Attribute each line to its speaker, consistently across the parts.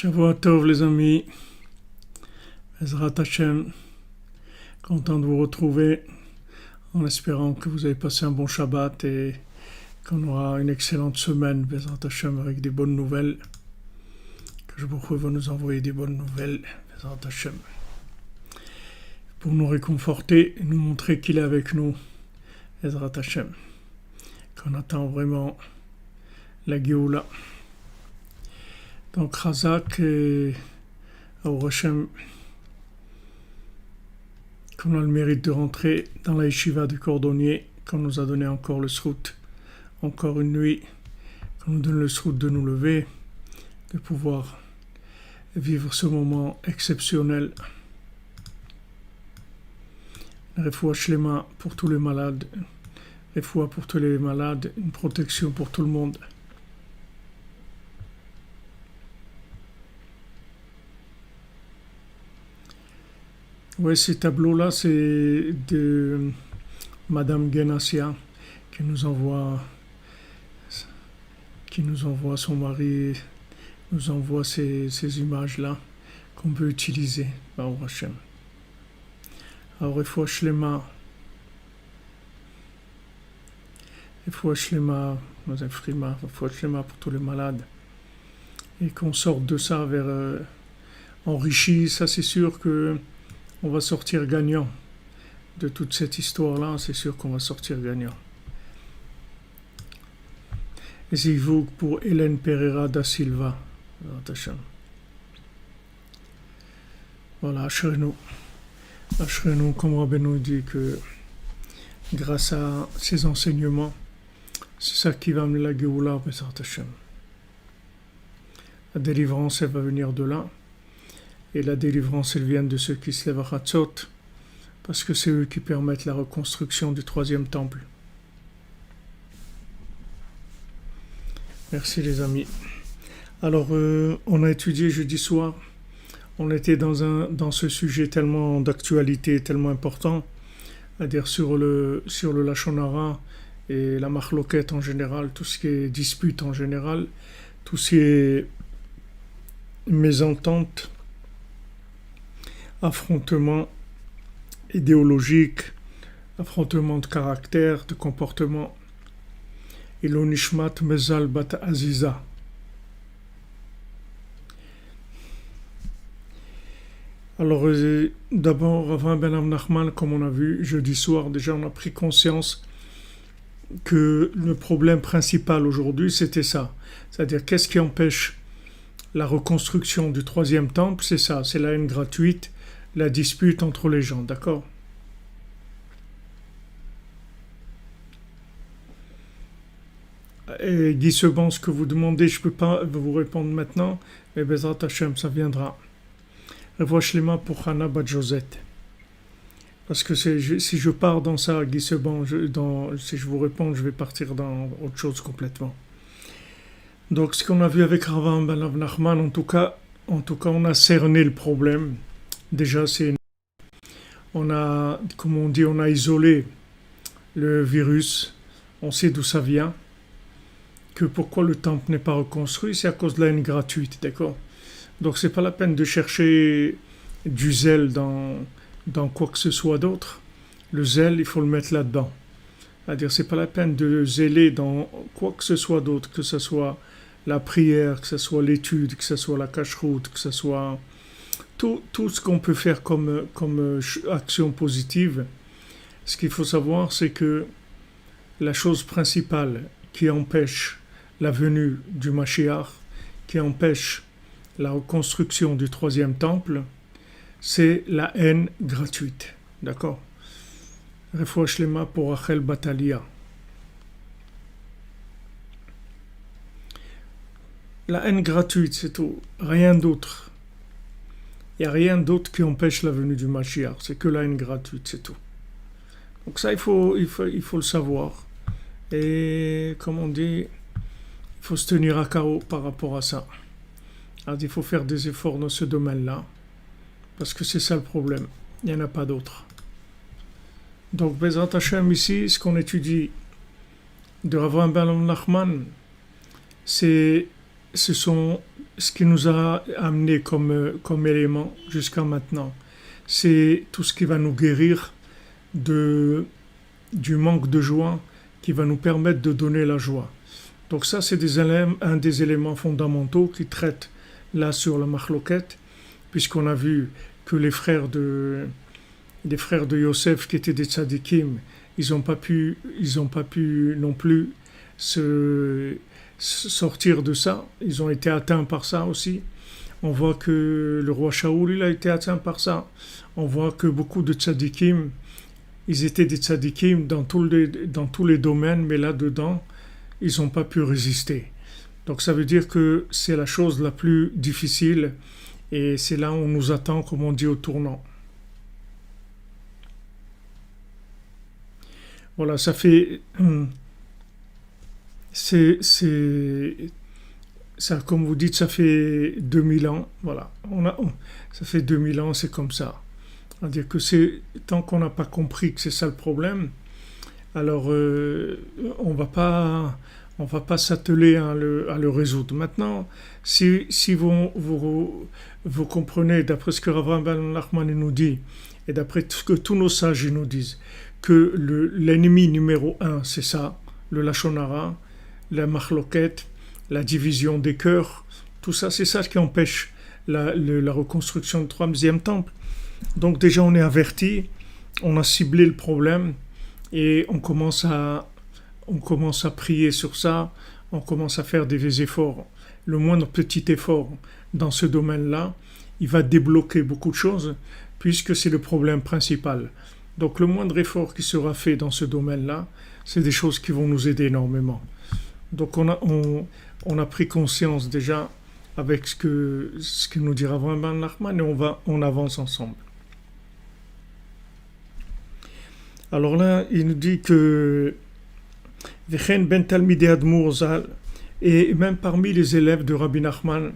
Speaker 1: Shavua Tov les amis, Ezrat Hashem, content de vous retrouver en espérant que vous avez passé un bon Shabbat et qu'on aura une excellente semaine, Ezrat Hashem, avec des bonnes nouvelles, que je vous va nous envoyer des bonnes nouvelles, Ezrat Hashem, pour nous réconforter et nous montrer qu'il est avec nous, Ezrat Hashem, qu'on attend vraiment la Géoula. Donc Razak et Aour Hashem, qu'on a le mérite de rentrer dans la yeshiva du cordonnier, qu'on nous a donné encore le srout, encore une nuit, qu'on nous donne le srout de nous lever, de pouvoir vivre ce moment exceptionnel. Refoua shlema pour tous les malades, refoua pour tous les malades, une protection pour tout le monde. Oui, ces tableaux-là, c'est de Madame Genassia qui nous envoie son mari, nous envoie ces images-là qu'on peut utiliser. Baruch Hashem. Alors, refoua shlema, refoua shlema pour tous les malades. Et qu'on sorte de ça vers enrichi, ça c'est sûr que on va sortir gagnant de toute cette histoire-là, c'est sûr qu'on va sortir gagnant. Et c'est vous pour Hélène Pereira da Silva. Voilà, Ashrenu, comme Rabbeinu dit que grâce à ces enseignements, c'est ça qui va amener la Géoula, Bezrat Hashem. La délivrance, elle va venir de là. Et la délivrance, elle vient de ceux qui se lèvent à Hatzot, parce que c'est eux qui permettent la reconstruction du troisième temple. Merci les amis. Alors, on a étudié jeudi soir, on était dans ce sujet tellement d'actualité, tellement important, c'est-à-dire sur le Lachon Hara et la Machloket en général, tout ce qui est dispute en général, tout ce qui est mésentente, affrontement idéologique, affrontement de caractère, de comportement. Ilonishmat Mezal Bat Aziza. Alors, d'abord, Rav Ben Nachman, comme on a vu jeudi soir, déjà on a pris conscience que le problème principal aujourd'hui, c'était ça. C'est-à-dire, qu'est-ce qui empêche la reconstruction du troisième temple? C'est ça, c'est la haine gratuite, la dispute entre les gens, d'accord? Et Guy Seban, ce que vous demandez, je ne peux pas vous répondre maintenant, mais Bezrat Hashem, ça viendra. Revois Shlema pour Hana Bat Josette. Parce que si je pars dans ça, Guy Seban, si je vous réponds, je vais partir dans autre chose complètement. Donc, ce qu'on a vu avec Rav Ben Nachman, en tout cas, on a cerné le problème. Déjà, on a isolé le virus, on sait d'où ça vient, que pourquoi le temple n'est pas reconstruit, c'est à cause de la haine gratuite, d'accord? Donc c'est pas la peine de chercher du zèle dans quoi que ce soit d'autre. Le zèle, il faut le mettre là-dedans. C'est-à-dire, c'est pas la peine de zéler dans quoi que ce soit d'autre, que ce soit la prière, que ce soit l'étude, que ce soit la cacheroute, que ce soit tout ce qu'on peut faire comme action positive. Ce qu'il faut savoir, c'est que la chose principale qui empêche la venue du Mashiach, qui empêche la reconstruction du troisième temple, c'est la haine gratuite. D'accord? Refoua shlema pour Rachel Batalia. La haine gratuite, c'est tout. Rien d'autre. Il n'y a rien d'autre qui empêche la venue du Mashiach. C'est que la haine gratuite, c'est tout. Donc ça, il faut le savoir. Et comme on dit, il faut se tenir à carreau par rapport à ça. Alors, il faut faire des efforts dans ce domaine-là. Parce que c'est ça le problème. Il n'y en a pas d'autre. Donc, Bezrat Hashem, ici, ce qu'on étudie de Rav Ben Nachman, ce sont ce qui nous a amené comme élément jusqu'à maintenant, c'est tout ce qui va nous guérir de, du manque de joie, qui va nous permettre de donner la joie. Donc ça, c'est un des éléments fondamentaux qui traite là sur la Mahloket, puisqu'on a vu que les frères de Yosef qui étaient des tzadikim, ils n'ont pas pu non plus sortir de ça. Ils ont été atteints par ça aussi. On voit que le roi Shaoul, il a été atteint par ça. On voit que beaucoup de tzadikim, ils étaient des tzadikim dans tous les domaines, mais là-dedans, ils n'ont pas pu résister. Donc ça veut dire que c'est la chose la plus difficile et c'est là où on nous attend, comme on dit, au tournant. Voilà, ça fait... Ça, comme vous dites, ça fait 2000 ans. Voilà, ça fait 2000 ans, c'est comme ça. C'est-à-dire que tant qu'on n'a pas compris que c'est ça le problème, alors on va pas s'atteler à le résoudre. Maintenant, si vous comprenez, d'après ce que Rav Ben Nachman nous dit, et d'après ce que tous nos sages nous disent, que l'ennemi numéro un, c'est ça, le Lachon Hara, la Mahloket, la division des cœurs, tout ça, c'est ça qui empêche la reconstruction du troisième temple. Donc déjà, on est averti, on a ciblé le problème, et on commence à prier sur ça, on commence à faire des efforts. Le moindre petit effort dans ce domaine-là, il va débloquer beaucoup de choses, puisque c'est le problème principal. Donc le moindre effort qui sera fait dans ce domaine-là, c'est des choses qui vont nous aider énormément. Donc on a pris conscience déjà avec ce que nous dira Rav Ben Nachman, et on avance ensemble. Alors là, il nous dit que Vechen ben Talmidei Admour Zal, et même parmi les élèves de Rabbi Nachman,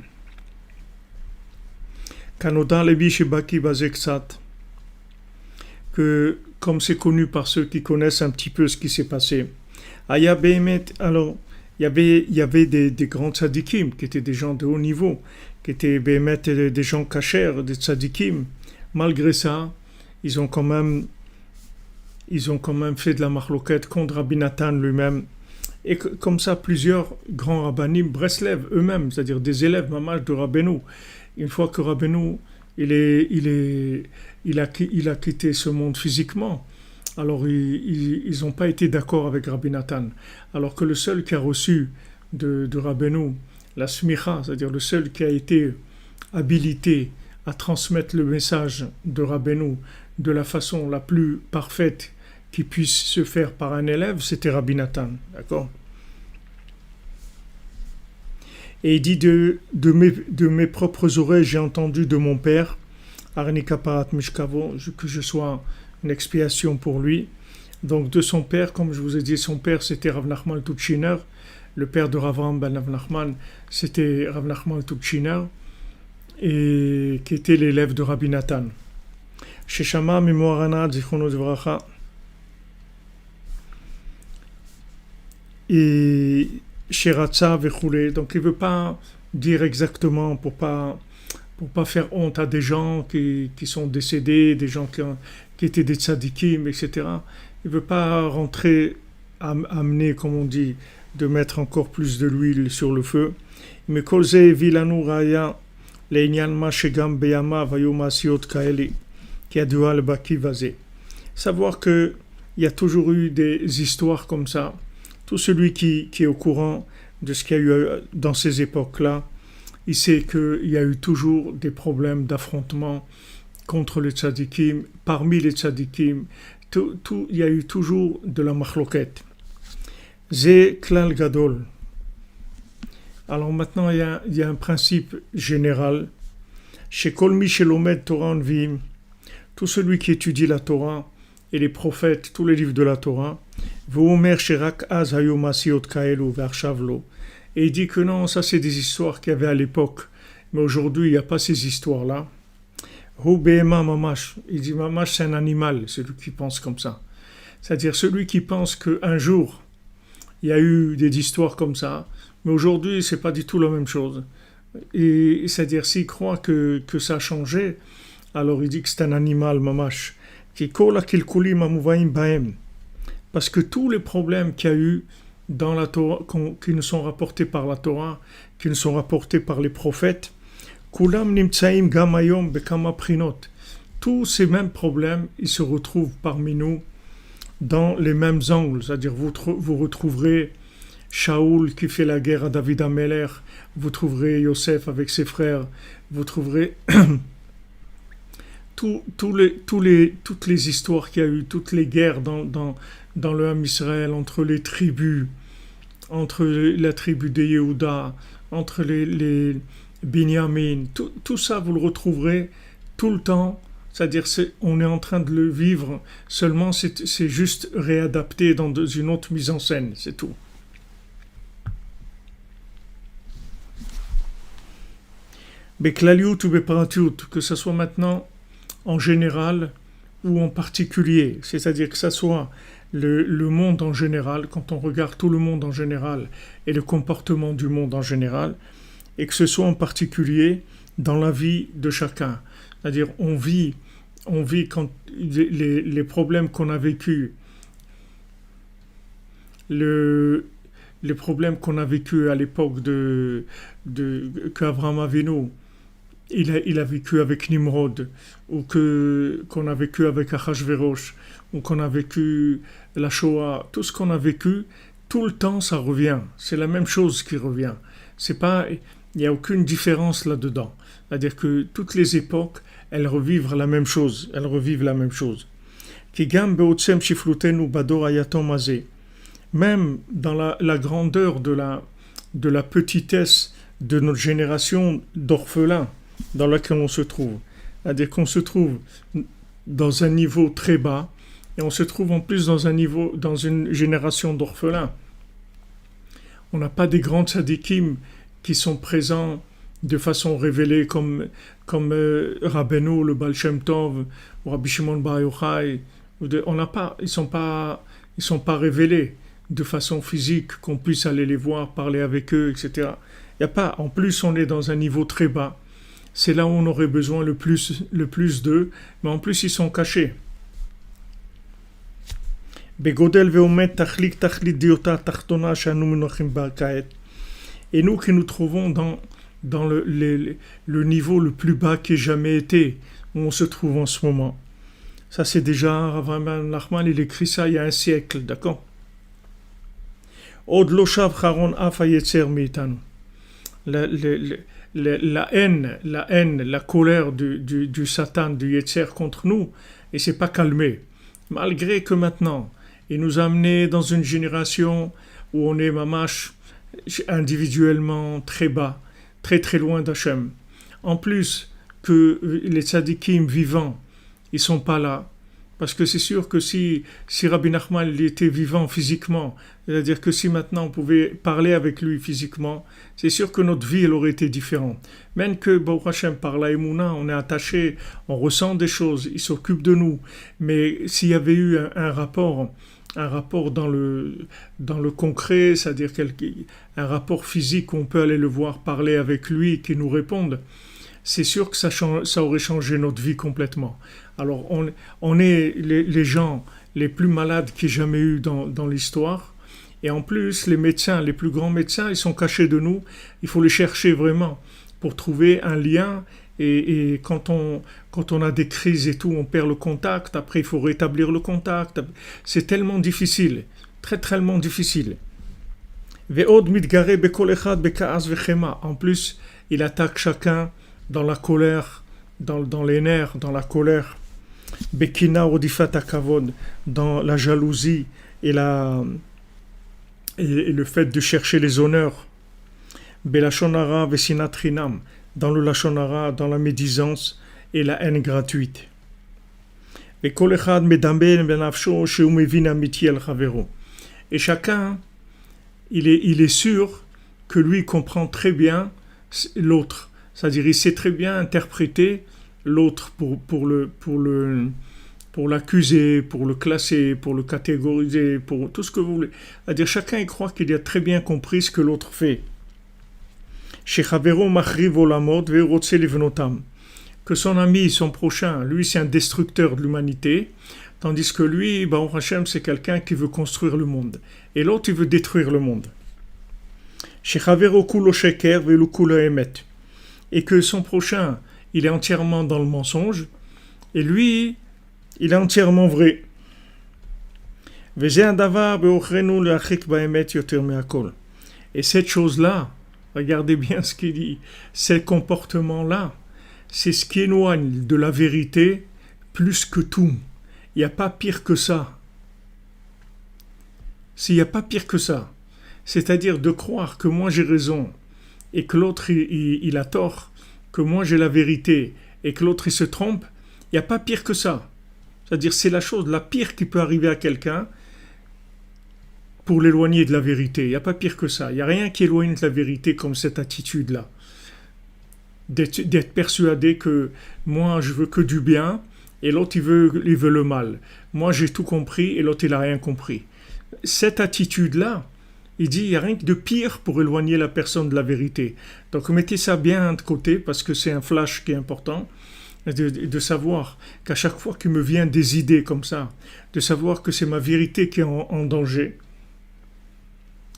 Speaker 1: Kanodan Levi Shebaki Bazeksat, que comme c'est connu par ceux qui connaissent un petit peu ce qui s'est passé, Aya Behemet, alors il y avait des grands tzadikim qui étaient des gens de haut niveau, qui étaient Behemet des gens kashers, des tzadikim. Malgré ça, ils ont quand même fait de la mahloket contre Rabbi Nathan lui-même. Et comme ça, plusieurs grands rabbanim, Breslev eux-mêmes, c'est-à-dire des élèves mamash de Rabbeinu. Une fois que Rabbeinu il a quitté ce monde physiquement, alors ils n'ont pas été d'accord avec Rabbi Nathan. Alors que le seul qui a reçu de Rabbeinu la smicha, c'est-à-dire le seul qui a été habilité à transmettre le message de Rabbeinu de la façon la plus parfaite qui puisse se faire par un élève, c'était Rabbi Nathan, d'accord? Et il dit de mes propres oreilles, j'ai entendu de mon père, Arnika Parat Mishkavo, que je sois une expiation pour lui. Donc de son père, comme je vous ai dit, son père c'était Rav Nachman Tuchiner, le père de Rav Ben Nachman, c'était Rav Nachman Tuchiner, et qui était l'élève de Rabbi Nathan. Sheshama Mimoarana Zichrono Devracha. Et Sheratza Vechoulé. Donc il ne veut pas dire exactement pour pas faire honte à des gens qui sont décédés, des gens qui étaient des tzadikim, etc. Il ne veut pas rentrer, amener, comme on dit, de mettre encore plus de l'huile sur le feu. Mais Kolze Vilanu Raya Leinyan Mashegam Beyama Vayoma Siot Kaeli qui a dual Baki Vazé. Savoir qu'il y a toujours eu des histoires comme ça. Tout celui qui est au courant de ce qu'il y a eu dans ces époques-là, il sait qu'il y a eu toujours des problèmes d'affrontement contre les tzadikim, parmi les tzadikim, il y a eu toujours de la machloket. Zé klal gadol. Alors maintenant, il y a un principe général. Chez Kolmi Shelomed Torah Nvim, tout celui qui étudie la Torah et les prophètes, tous les livres de la Torah, et il dit que non, ça c'est des histoires qu'il y avait à l'époque, mais aujourd'hui il n'y a pas ces histoires-là. Il dit mamash c'est un animal, celui qui pense comme ça. C'est-à-dire celui qui pense qu'un jour il y a eu des histoires comme ça, mais aujourd'hui c'est pas du tout la même chose. Et c'est-à-dire, s'il croit que ça a changé, alors il dit que c'est un animal, mamash. Qui kola kilkulim amuvaim baem. Parce que tous les problèmes qu'il y a eu dans la Torah, qui nous sont rapportés par la Torah, qui nous sont rapportés par les prophètes, kulam nimtsaim gamayom bekama prinot. Tous ces mêmes problèmes, ils se retrouvent parmi nous dans les mêmes angles. C'est-à-dire, vous retrouverez Shaoul qui fait la guerre à David Ameler, vous trouverez Yosef avec ses frères, vous trouverez toutes les histoires qu'il y a eu, toutes les guerres dans le Ham Israël, entre les tribus, entre la tribu des Yehuda, entre les Binyamin, tout ça vous le retrouverez tout le temps. C'est-à-dire on est en train de le vivre, seulement c'est juste réadapté dans une autre mise en scène, c'est tout. Beklaliut ou beparatiut, que ce soit maintenant en général ou en particulier, c'est-à-dire que ce soit le monde en général, quand on regarde tout le monde en général et le comportement du monde en général, et que ce soit en particulier dans la vie de chacun. C'est-à-dire on vit quand les problèmes qu'on a vécus, les problèmes qu'on a vécus à l'époque qu'Abraham Avinu, il a vécu avec Nimrod, ou qu'on a vécu avec Achashverosh, ou qu'on a vécu la Shoah, tout ce qu'on a vécu, tout le temps ça revient. C'est la même chose qui revient. C'est pas, il n'y a aucune différence là-dedans. C'est-à-dire que toutes les époques, elles revivent la même chose. Elles revivent la même chose. Même dans la grandeur de la petitesse de notre génération d'orphelins dans laquelle on se trouve. C'est-à-dire qu'on se trouve dans un niveau très bas et on se trouve en plus dans une génération d'orphelins. On n'a pas des grands tzadikim qui sont présents de façon révélée comme Rabbeinu, le Baal Shem Tov, ou Rabbi Shimon Bar Yochai. Ils sont pas révélés de façon physique, qu'on puisse aller les voir, parler avec eux, etc. Il y a pas. En plus, on est dans un niveau très bas. C'est là où on aurait besoin le plus d'eux, mais en plus ils sont cachés. Et nous qui nous trouvons dans le niveau le plus bas qui ait jamais été, où on se trouve en ce moment. Ça c'est déjà, Rav Nachman, il écrit ça il y a un siècle, d'accord? Od lo shav charon af hayetzer meitanu. La haine, la colère du Satan, du Yetzer contre nous, et c'est pas calmé. Malgré que maintenant, il nous a amenés dans une génération où on est mamash individuellement très bas, très très loin d'Hachem. En plus que les tzadikim vivants, ils sont pas là. Parce que c'est sûr que si Rabbi Nachman il était vivant physiquement, c'est-à-dire que si maintenant on pouvait parler avec lui physiquement, c'est sûr que notre vie elle aurait été différente. Même que Baruch Hashem, par la Emouna, on est attaché, on ressent des choses, il s'occupe de nous. Mais s'il y avait eu un rapport dans le concret, c'est-à-dire un rapport physique où on peut aller le voir, parler avec lui, qu'il nous réponde, c'est sûr que ça aurait changé notre vie complètement. Alors on est les gens les plus malades qu'il y ait jamais eu dans l'histoire. Et en plus, les médecins, les plus grands médecins, ils sont cachés de nous. Il faut les chercher vraiment pour trouver un lien. Et quand on a des crises et tout, on perd le contact. Après, il faut rétablir le contact. C'est tellement difficile, très tellement difficile. En plus, il attaque chacun dans la colère, dans les nerfs, dans la colère. Bekina odifat akavod, dans la jalousie et le fait de chercher les honneurs. Belashonara vesinat chinam, dans le lachonara, dans la médisance et la haine gratuite. Et chacun, il est sûr que lui comprend très bien l'autre. C'est-à-dire, il sait très bien interpréter l'autre pour l'accuser, pour le classer, pour le catégoriser, pour tout ce que vous voulez. C'est-à-dire, chacun il croit qu'il a très bien compris ce que l'autre fait. Shechavero machriv olamot ve'rotze livnotam. Que son ami, son prochain, lui c'est un destructeur de l'humanité, tandis que lui, Baruch Hashem, c'est quelqu'un qui veut construire le monde. Et l'autre, il veut détruire le monde. Shechavero kulo sheker ve'lu kulo emet. Et que son prochain, il est entièrement dans le mensonge, et lui, il est entièrement vrai. Et cette chose-là, regardez bien ce qu'il dit, ce comportement-là, c'est ce qui éloigne de la vérité plus que tout. Il n'y a pas pire que ça. S'il n'y a pas pire que ça, c'est-à-dire de croire que moi j'ai raison et que l'autre il a tort, que moi j'ai la vérité et que l'autre il se trompe, il n'y a pas pire que ça. C'est-à-dire c'est la chose la pire qui peut arriver à quelqu'un pour l'éloigner de la vérité. Il n'y a pas pire que ça. Il n'y a rien qui éloigne de la vérité comme cette attitude-là. D'être persuadé que moi je veux que du bien et l'autre il veut le mal. Moi j'ai tout compris et l'autre il n'a rien compris. Cette attitude-là, il dit il n'y a rien de pire pour éloigner la personne de la vérité. Donc mettez ça bien de côté parce que c'est un flash qui est important. De savoir qu'à chaque fois qu'il me vient des idées comme ça, de savoir que c'est ma vérité qui est en danger.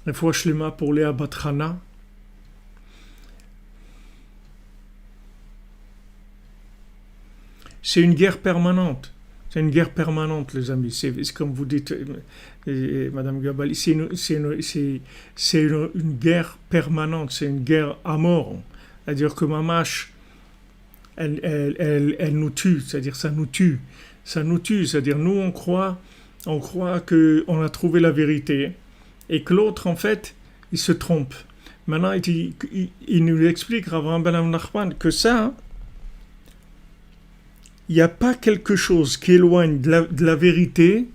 Speaker 1: Une fois Shlema pour Léa Batrana. C'est une guerre permanente. C'est une guerre permanente, les amis. C'est comme vous dites, Madame Gabali, c'est une guerre permanente. C'est une guerre à mort. C'est-à-dire que Mamash, elle nous tue. C'est-à-dire ça nous tue. Ça nous tue. C'est-à-dire nous, on croit qu'on a trouvé la vérité et que l'autre, en fait, il se trompe. Maintenant, il nous explique, Avraham Ben Nachman, que ça, il n'y a pas quelque chose qui éloigne de la vérité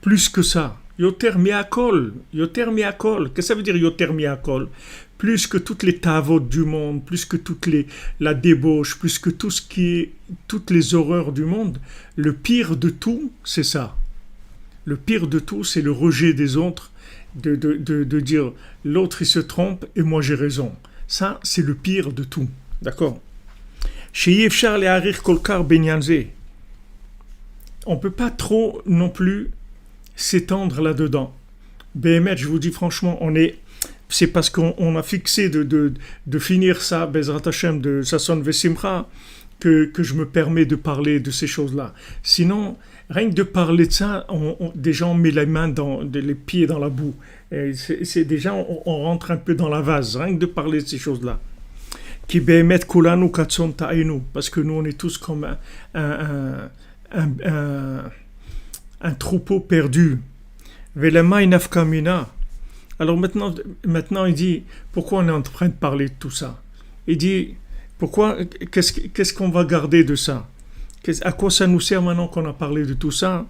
Speaker 1: plus que ça. Yoter miakol. Yoter miakol. Qu'est-ce que ça veut dire yoter miakol? Plus que toutes les tavot du monde, plus que la débauche, plus que toutes les horreurs du monde, le pire de tout, c'est ça. Le pire de tout, c'est le rejet des autres, de dire l'autre il se trompe et moi j'ai raison. Ça, c'est le pire de tout. D'accord? On ne peut pas trop non plus s'étendre là-dedans. Béhémet, je vous dis franchement, c'est parce qu'on a fixé de finir ça, Bezrat Hashem, de Sasson Vesimcha, que je me permets de parler de ces choses-là. Sinon, rien que de parler de ça, déjà on met les mains, les pieds dans la boue. C'est déjà, on rentre un peu dans la vase, rien que de parler de ces choses-là. Qui bémet kulanu katson ta'enu, parce que nous on est tous comme un troupeau perdu. Velema inafkamina. Alors maintenant il dit pourquoi on est en train de parler de tout ça. Il dit qu'est-ce qu'on va garder de ça? À quoi ça nous sert maintenant qu'on a parlé de tout ça?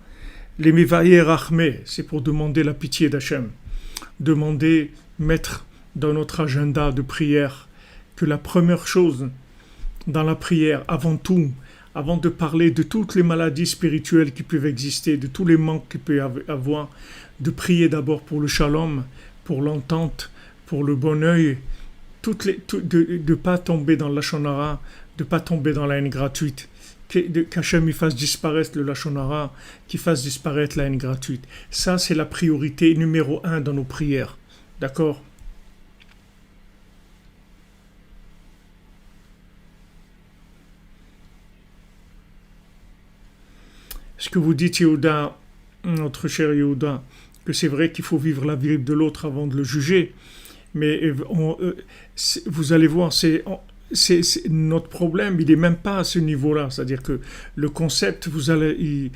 Speaker 1: Les mivaye rachme, c'est pour demander la pitié d'Hachem, mettre dans notre agenda de prière que la première chose dans la prière, avant tout, avant de parler de toutes les maladies spirituelles qui peuvent exister, de tous les manques qu'il peut y avoir, de prier d'abord pour le shalom, pour l'entente, pour le bon œil, de ne pas tomber dans le lashon hara, de ne pas tomber dans la haine gratuite, qu'Hachem fasse disparaître le lashon hara, qu'il fasse disparaître la haine gratuite. Ça, c'est la priorité numéro 1 dans nos prières. D'accord ? Ce que vous dites, Yehuda, notre cher Yehuda, que c'est vrai qu'il faut vivre la vie de l'autre avant de le juger, mais vous allez voir, notre problème, il n'est même pas à ce niveau-là. C'est-à-dire que le concept, vous allez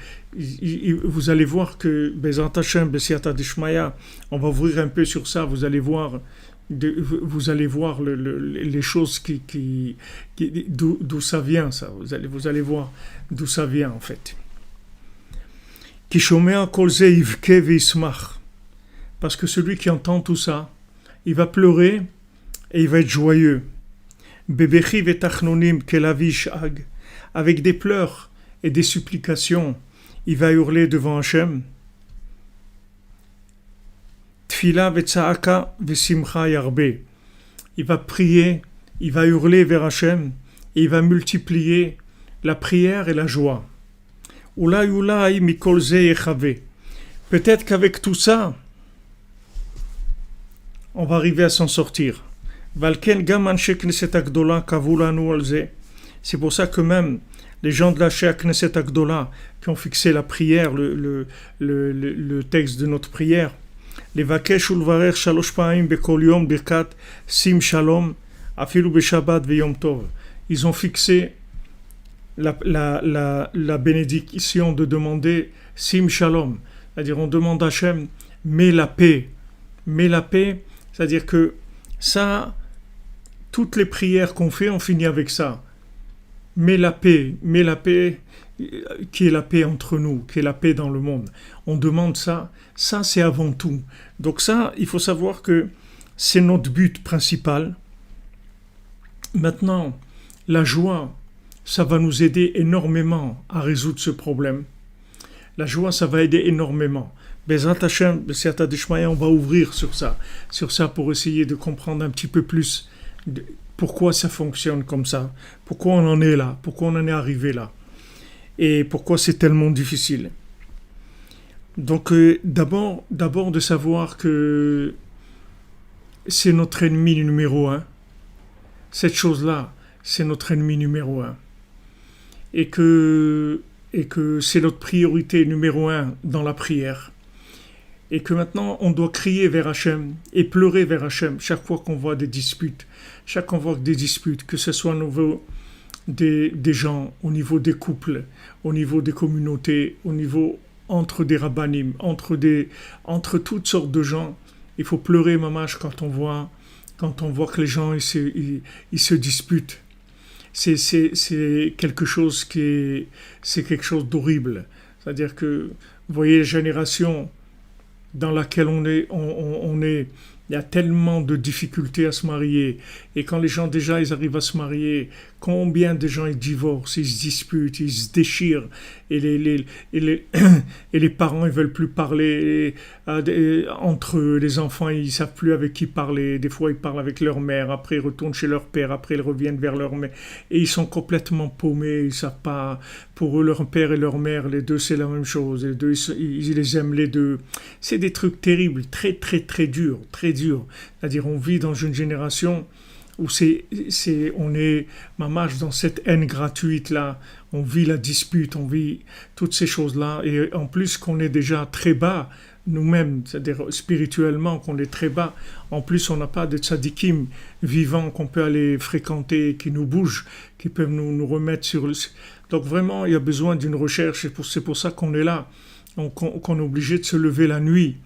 Speaker 1: voir que Bezrat Hashem, Besiata Dishmaya, on va ouvrir un peu sur ça, vous allez voir les choses d'où ça vient, ça. Vous allez voir d'où ça vient, en fait. Parce que celui qui entend tout ça, il va pleurer et il va être joyeux. Avec des pleurs et des supplications, il va hurler devant Hachem. Il va prier il va hurler vers Hachem et il va multiplier la prière et la joie. Oulai oulai mikol ze yechavé. Peut-être qu'avec tout ça, on va arriver à s'en sortir. Valken gam anshe Knesset Agdola kavu lanu al ze. C'est pour ça que même les gens de la Knesset Agdola qui ont fixé la prière, le texte de notre prière, les vakesh ulvarer shalosh pa'im bekol yom birkat sim shalom afilu beshabbat veyom tov. Ils ont fixé la bénédiction de demander sim shalom, c'est-à-dire on demande à Hachem mets la paix, c'est-à-dire que ça, toutes les prières qu'on fait, on finit avec ça. Mets la paix, qui est la paix entre nous, qui est la paix dans le monde. On demande ça c'est avant tout. Donc ça, il faut savoir que c'est notre but principal. Maintenant, la joie, ça va nous aider énormément à résoudre ce problème. La joie, ça va aider énormément. Bezrat Hashem, on va ouvrir sur ça pour essayer de comprendre un petit peu plus pourquoi ça fonctionne comme ça, pourquoi on en est là, pourquoi on en est arrivé là, et pourquoi c'est tellement difficile. Donc d'abord de savoir que c'est notre ennemi numéro un. Cette chose-là, c'est notre ennemi numéro un. Et que c'est notre priorité numéro un dans la prière. Et que maintenant, on doit crier vers Hachem et pleurer vers Hachem chaque fois qu'on voit des disputes. Chaque fois qu'on voit des disputes, que ce soit au niveau des gens, au niveau des couples, au niveau des communautés, au niveau entre des rabbanim, entre toutes sortes de gens. Il faut pleurer, mamash, quand on voit que les gens ils se disputent. C'est quelque chose c'est quelque chose d'horrible. C'est-à-dire que, vous voyez, la génération dans laquelle on est, il y a tellement de difficultés à se marier. Et quand les gens déjà ils arrivent à se marier, combien de gens ils divorcent, ils se disputent, ils se déchirent, et les parents ils veulent plus parler entre eux, les enfants ils savent plus avec qui parler. Des fois ils parlent avec leur mère, après ils retournent chez leur père, après ils reviennent vers leur mère, et ils sont complètement paumés, ils savent pas. Pour eux, leur père et leur mère, les deux c'est la même chose, les deux ils les aiment les deux. C'est des trucs terribles, très très très durs, très durs. C'est-à-dire on vit dans une génération où on est mamache dans cette haine gratuite là, on vit la dispute, on vit toutes ces choses là, et en plus qu'on est déjà très bas nous-mêmes, c'est-à-dire spirituellement qu'on est très bas, en plus on n'a pas de tzadikim vivants qu'on peut aller fréquenter, qui nous bougent, qui peuvent nous remettre sur le... Donc vraiment il y a besoin d'une recherche, et c'est pour ça qu'on est là, qu'on est obligé de se lever la nuit.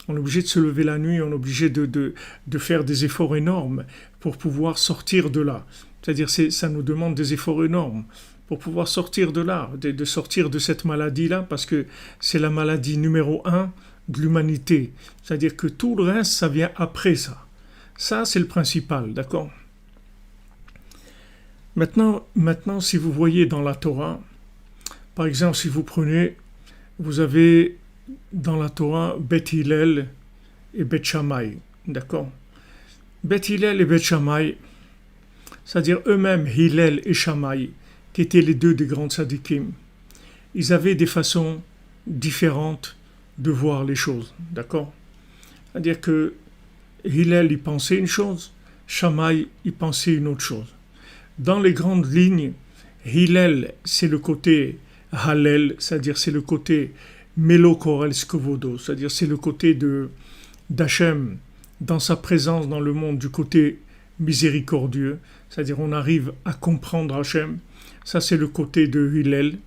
Speaker 1: On est obligé de se lever la nuit, on est obligé de faire des efforts énormes pour pouvoir sortir de là. C'est-à-dire ça nous demande des efforts énormes pour pouvoir sortir de là, de sortir de cette maladie-là, parce que c'est la maladie numéro un de l'humanité. C'est-à-dire que tout le reste, ça vient après ça. Ça, c'est le principal, d'accord ? Maintenant, si vous voyez dans la Torah, par exemple, si vous prenez, vous avez dans la Torah Bet Hillel et Bet Shammai, d'accord ? Bet Hillel et Bet Shammai, c'est-à-dire eux-mêmes, Hillel et Shammai, qui étaient les deux des grands tzadikim, ils avaient des façons différentes de voir les choses, d'accord ? C'est-à-dire que Hillel, il pensait une chose, Shammai, il pensait une autre chose. Dans les grandes lignes, Hillel, c'est le côté Hallel, c'est-à-dire c'est le côté Melokorel Skovodo, c'est-à-dire c'est le côté d'Hachem, dans sa présence dans le monde, du côté miséricordieux, c'est-à-dire on arrive à comprendre Hachem, ça c'est le côté de Hillel.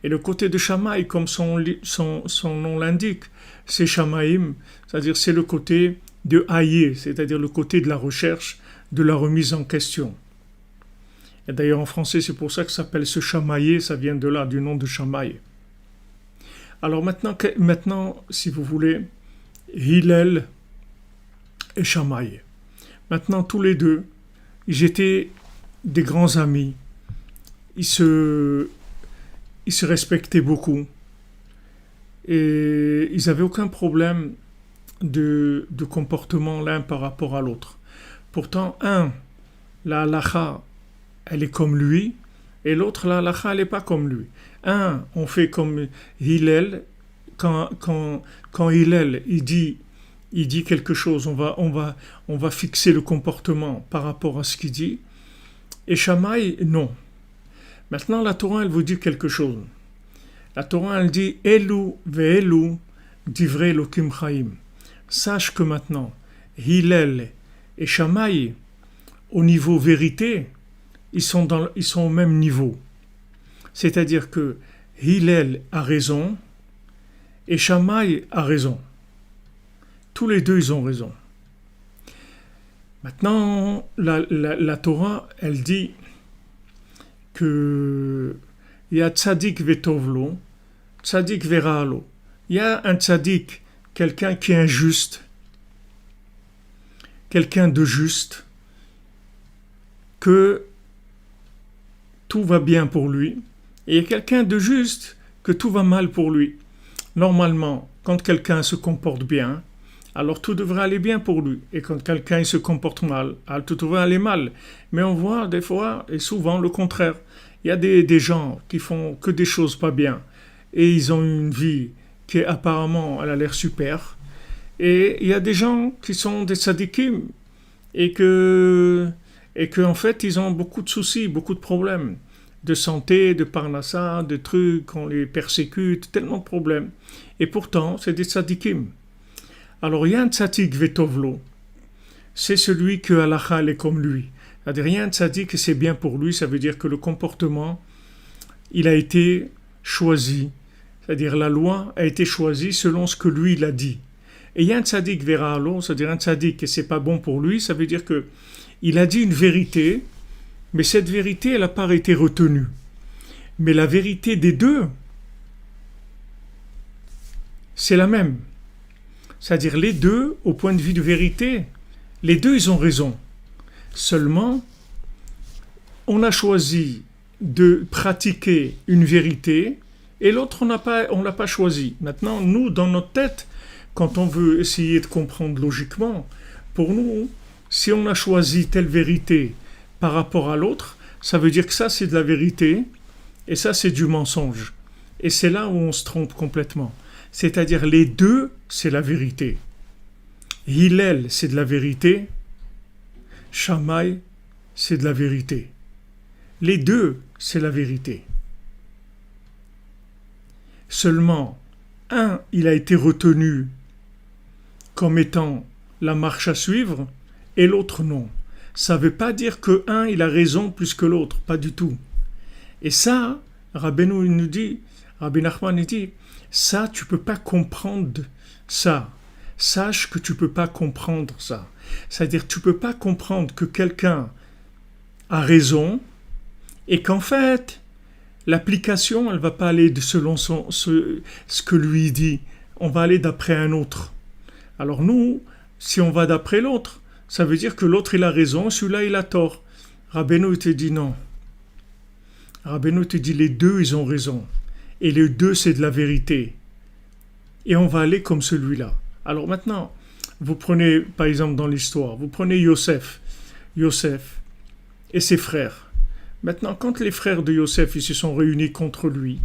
Speaker 1: Et le côté de Shammai, comme son nom l'indique, c'est Shammaïm, c'est-à-dire c'est le côté de Hayé, c'est-à-dire le côté de la recherche, de la remise en question. Et d'ailleurs en français c'est pour ça que ça s'appelle ce Shamaïé, ça vient de là, du nom de Shammai. Alors maintenant, si vous voulez, Hillel et Shammai. Maintenant, tous les deux, ils étaient des grands amis. Ils se respectaient beaucoup. Et ils n'avaient aucun problème de comportement l'un par rapport à l'autre. Pourtant, un, la halacha, elle est comme lui, et l'autre, la halacha, elle n'est pas comme lui. Un, on fait comme Hillel, quand Hillel, il dit quelque chose, on va fixer le comportement par rapport à ce qu'il dit, et Shammai, non. Maintenant, la Torah, elle vous dit quelque chose. La Torah, elle dit « Elu ve'elu divrei Elokim chaim ». Sache que maintenant, Hillel et Shammai, au niveau vérité, ils sont au même niveau. C'est-à-dire que Hillel a raison et Shammai a raison. Tous les deux, ils ont raison. Maintenant, la Torah, elle dit que il y a tzadik vetovlo, tzadik veralo. Il y a un tzadik, quelqu'un qui est injuste, quelqu'un de juste, que tout va bien pour lui, et il y a quelqu'un de juste, que tout va mal pour lui. Normalement, quand quelqu'un se comporte bien, alors tout devrait aller bien pour lui. Et quand quelqu'un se comporte mal, alors tout devrait aller mal. Mais on voit des fois, et souvent le contraire. Il y a des gens qui font que des choses pas bien. Et ils ont une vie qui est apparemment, elle a l'air super. Et il y a des gens qui sont des tzadikim. Et que en fait, ils ont beaucoup de soucis, beaucoup de problèmes. De santé, de parnassa, de trucs, on les persécute, tellement de problèmes. Et pourtant, c'est des tzadikim. Alors, il y a un tzadik vetovlo, c'est celui que halacha est comme lui. C'est-à-dire, il y a un tzadik et c'est bien pour lui, ça veut dire que le comportement, il a été choisi. C'est-à-dire, la loi a été choisie selon ce que lui, il a dit. Et il y a un tzadik veralo, c'est-à-dire un tzadik et c'est pas bon pour lui, ça veut dire que il a dit une vérité, mais cette vérité, elle n'a pas été retenue. Mais la vérité des deux, c'est la même. C'est-à-dire les deux, au point de vue de vérité, les deux, ils ont raison. Seulement, on a choisi de pratiquer une vérité et l'autre, on l'a pas choisi. Maintenant, nous, dans notre tête, quand on veut essayer de comprendre logiquement, pour nous, si on a choisi telle vérité par rapport à l'autre, ça veut dire que ça, c'est de la vérité et ça, c'est du mensonge. Et c'est là où on se trompe complètement. C'est-à-dire les deux, c'est la vérité. Hillel, c'est de la vérité. Shammai, c'est de la vérité. Les deux, c'est la vérité. Seulement, un, il a été retenu comme étant la marche à suivre, et l'autre non. Ça ne veut pas dire que un, il a raison plus que l'autre, pas du tout. Et ça, Rabbeinu nous dit, Rabbi Nachman nous dit, ça, tu ne peux pas comprendre ça. Sache que tu ne peux pas comprendre ça. C'est-à-dire, tu ne peux pas comprendre que quelqu'un a raison et qu'en fait, l'application, elle ne va pas aller selon ce que lui dit. On va aller d'après un autre. Alors nous, si on va d'après l'autre, ça veut dire que l'autre, il a raison, celui-là, il a tort. Rabbeinu te dit non. Rabbeinu te dit les deux, ils ont raison. Et les deux, c'est de la vérité. Et on va aller comme celui-là. Alors maintenant, vous prenez, par exemple, dans l'histoire, vous prenez Yosef et ses frères. Maintenant, quand les frères de Yosef, ils se sont réunis contre lui,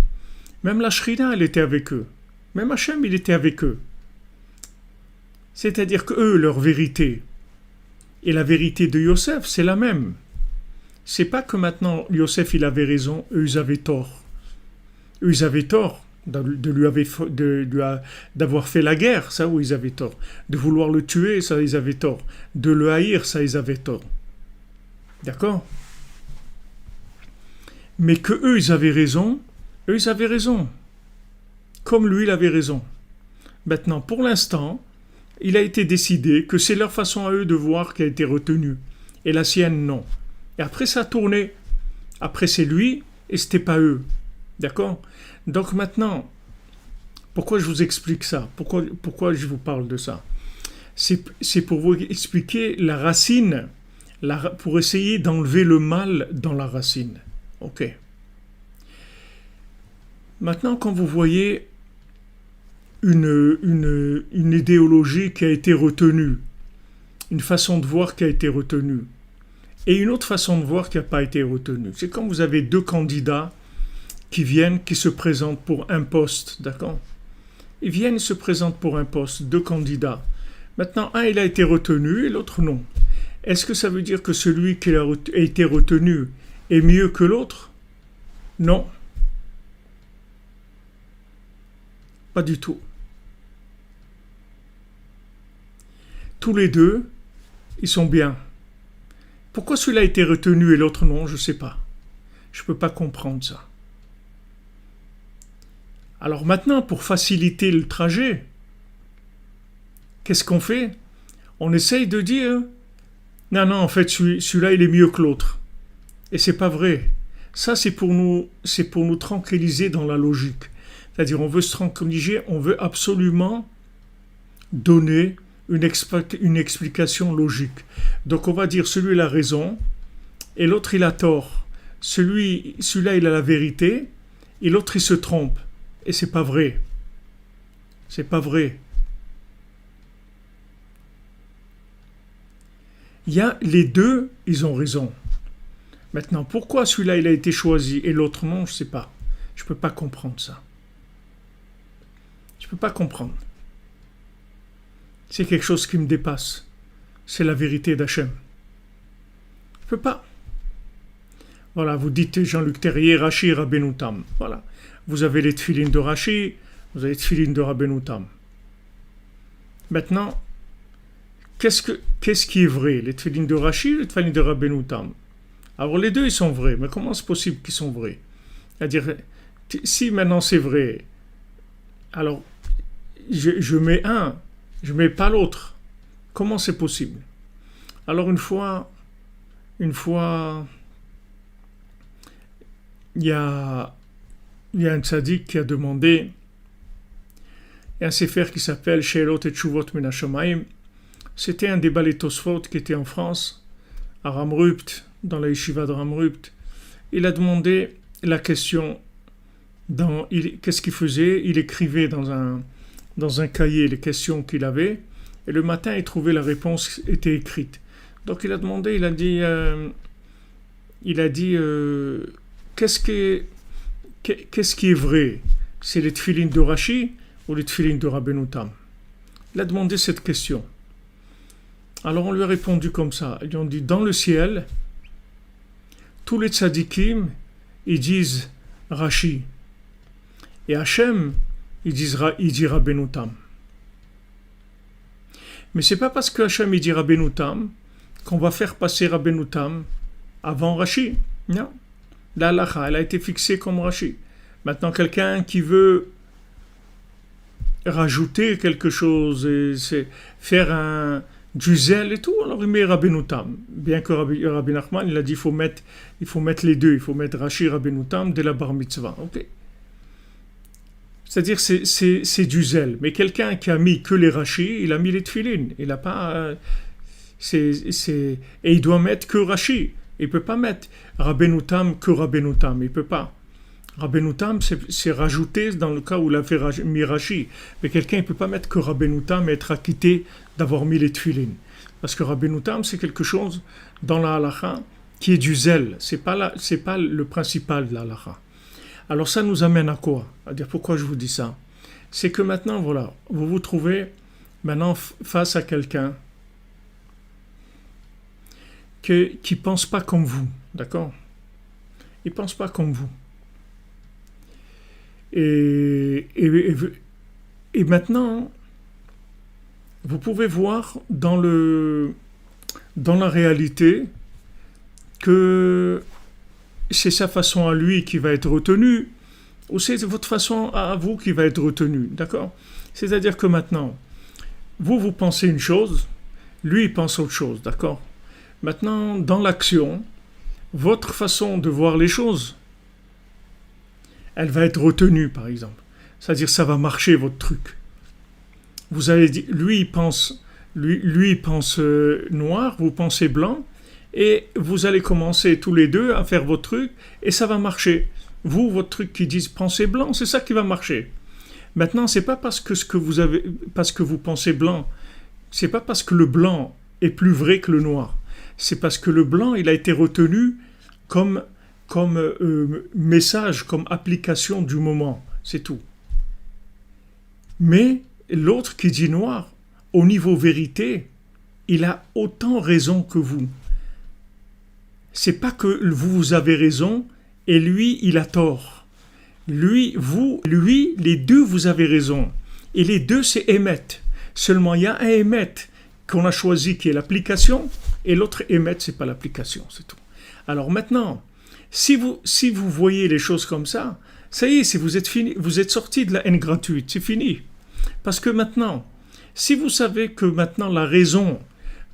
Speaker 1: même la Shrina, elle était avec eux. Même Hachem, il était avec eux. C'est-à-dire que eux, leur vérité et la vérité de Yosef, c'est la même. C'est pas que maintenant, Yosef, il avait raison, eux, ils avaient tort. Eux, ils avaient tort d'avoir fait la guerre, ça, où ils avaient tort. De vouloir le tuer, ça, ils avaient tort. De le haïr, ça, ils avaient tort. D'accord ? Mais que eux, ils avaient raison, comme lui, il avait raison. Maintenant, pour l'instant, il a été décidé que c'est leur façon à eux de voir qui a été retenue. Et la sienne, non. Et après, ça a tourné. Après, c'est lui et c'était pas eux. D'accord ? Donc maintenant, pourquoi je vous explique ça ? Pourquoi je vous parle de ça ? C'est pour vous expliquer la racine, pour essayer d'enlever le mal dans la racine. Ok. Maintenant, quand vous voyez une idéologie qui a été retenue, une façon de voir qui a été retenue, et une autre façon de voir qui n'a pas été retenue. C'est quand vous avez deux candidats qui viennent, qui se présentent pour un poste, d'accord? Ils viennent et se présentent pour un poste, deux candidats. Maintenant, un, il a été retenu et l'autre non. Est-ce que ça veut dire que celui qui a été retenu est mieux que l'autre? Non. Pas du tout. Tous les deux, ils sont bien. Pourquoi celui-là a été retenu et l'autre non? Je ne sais pas. Je ne peux pas comprendre ça. Alors maintenant, pour faciliter le trajet, qu'est-ce qu'on fait? On essaye de dire non, en fait, celui-là, il est mieux que l'autre. Et c'est pas vrai. Ça, c'est pour nous tranquilliser dans la logique. C'est-à-dire, on veut se tranquilliser, on veut absolument donner une explication logique. Donc, on va dire celui-là a raison et l'autre, il a tort. Celui-là, il a la vérité et l'autre, il se trompe. Et c'est pas vrai. C'est pas vrai. Les deux, ils ont raison. Maintenant, pourquoi celui-là, il a été choisi et l'autre non, je ne sais pas. Je ne peux pas comprendre ça. Je ne peux pas comprendre. C'est quelque chose qui me dépasse. C'est la vérité d'Hachem. Je ne peux pas. Voilà, vous dites Jean-Luc Terrier, Rashi, Rabbeinu Tam. Voilà. Vous avez les tefilines de Rashi, vous avez les tefilines de Rabbeinu Tam. Maintenant, qu'est-ce qui est vrai? Les tefilines de Rashi ou les tefilines de Rabbeinu Tam? Alors les deux, ils sont vrais. Mais comment c'est possible qu'ils sont vrais? C'est-à-dire, si maintenant c'est vrai, alors je mets un, je mets pas l'autre. Comment c'est possible? Alors une fois, il y a un tzaddik qui a demandé, il y a un sefer qui s'appelle Sheilot et Tshuvot min hashamayim. C'était un des balais Tosfot qui était en France, à Ramrupt, dans la yeshiva de Ramrupt. Il a demandé la question, qu'est-ce qu'il faisait? Il écrivait dans un cahier les questions qu'il avait, et le matin, il trouvait la réponse était écrite. Donc il a demandé, il a dit qu'est-ce qui est vrai? C'est les tefilines de Rashi ou les tefilines de Rabbeinu Tam? Il a demandé cette question. Alors on lui a répondu comme ça. Ils ont dit, dans le ciel, tous les tzadikim, ils disent Rashi. Et Hachem, il dit Rabbeinu Tam. Mais c'est pas parce que Hachem il dit Rabbeinu Tam qu'on va faire passer Rabbeinu Tam avant Rashi. Non. La halakha, elle a été fixée comme Rashi. Maintenant, quelqu'un qui veut rajouter quelque chose, et faire du zèle et tout, alors il met Rabbeinu Tam. Bien que Rabbi Nachman, il a dit il faut mettre les deux, il faut mettre Rashi Rabbeinu Tam dès la bar mitzvah. Ok. C'est-à-dire c'est du zèle. Mais quelqu'un qui a mis que les Rashi, il a mis les tefilines. Il n'a pas... et il doit mettre que Rashi. Il ne peut pas mettre Rabbeinu Tam que Rabbeinu Tam. Il ne peut pas. Rabbeinu Tam, c'est rajouté dans le cas où il a fait mis Rashi. Mais quelqu'un ne peut pas mettre que Rabbeinu Tam et être acquitté d'avoir mis les tefilines. Parce que Rabbeinu Tam, c'est quelque chose dans la halakha qui est du zèle. C'est pas le principal de la halakha. Alors ça nous amène à quoi? À dire pourquoi je vous dis ça? C'est que maintenant, voilà, vous vous trouvez maintenant face à quelqu'un qui ne pense pas comme vous, d'accord? Il ne pense pas comme vous. Et maintenant, vous pouvez voir dans la réalité que c'est sa façon à lui qui va être retenue, ou c'est votre façon à vous qui va être retenue, d'accord? C'est-à-dire que maintenant, vous pensez une chose, lui il pense autre chose, d'accord? Maintenant, dans l'action, votre façon de voir les choses, elle va être retenue, par exemple. C'est-à-dire, ça va marcher, votre truc. Vous allez dire, lui il pense noir, vous pensez blanc, et vous allez commencer tous les deux à faire votre truc, et ça va marcher. Vous, votre truc qui dit pensez blanc, c'est ça qui va marcher. Maintenant, c'est pas parce que vous pensez blanc, c'est pas parce que le blanc est plus vrai que le noir. c'est parce que le blanc, il a été retenu comme, message, comme application du moment. C'est tout. Mais l'autre qui dit noir, au niveau vérité, il a autant raison que vous. C'est pas que vous avez raison et lui, il a tort. Lui, les deux, vous avez raison. Et les deux, c'est Emet. Seulement, il y a un Emet qu'on a choisi qui est l'application et l'autre Emet, c'est pas l'application, c'est tout. Alors maintenant, si vous voyez les choses comme ça y est, vous êtes sorti de la haine gratuite, c'est fini. Parce que maintenant, si vous savez que maintenant la raison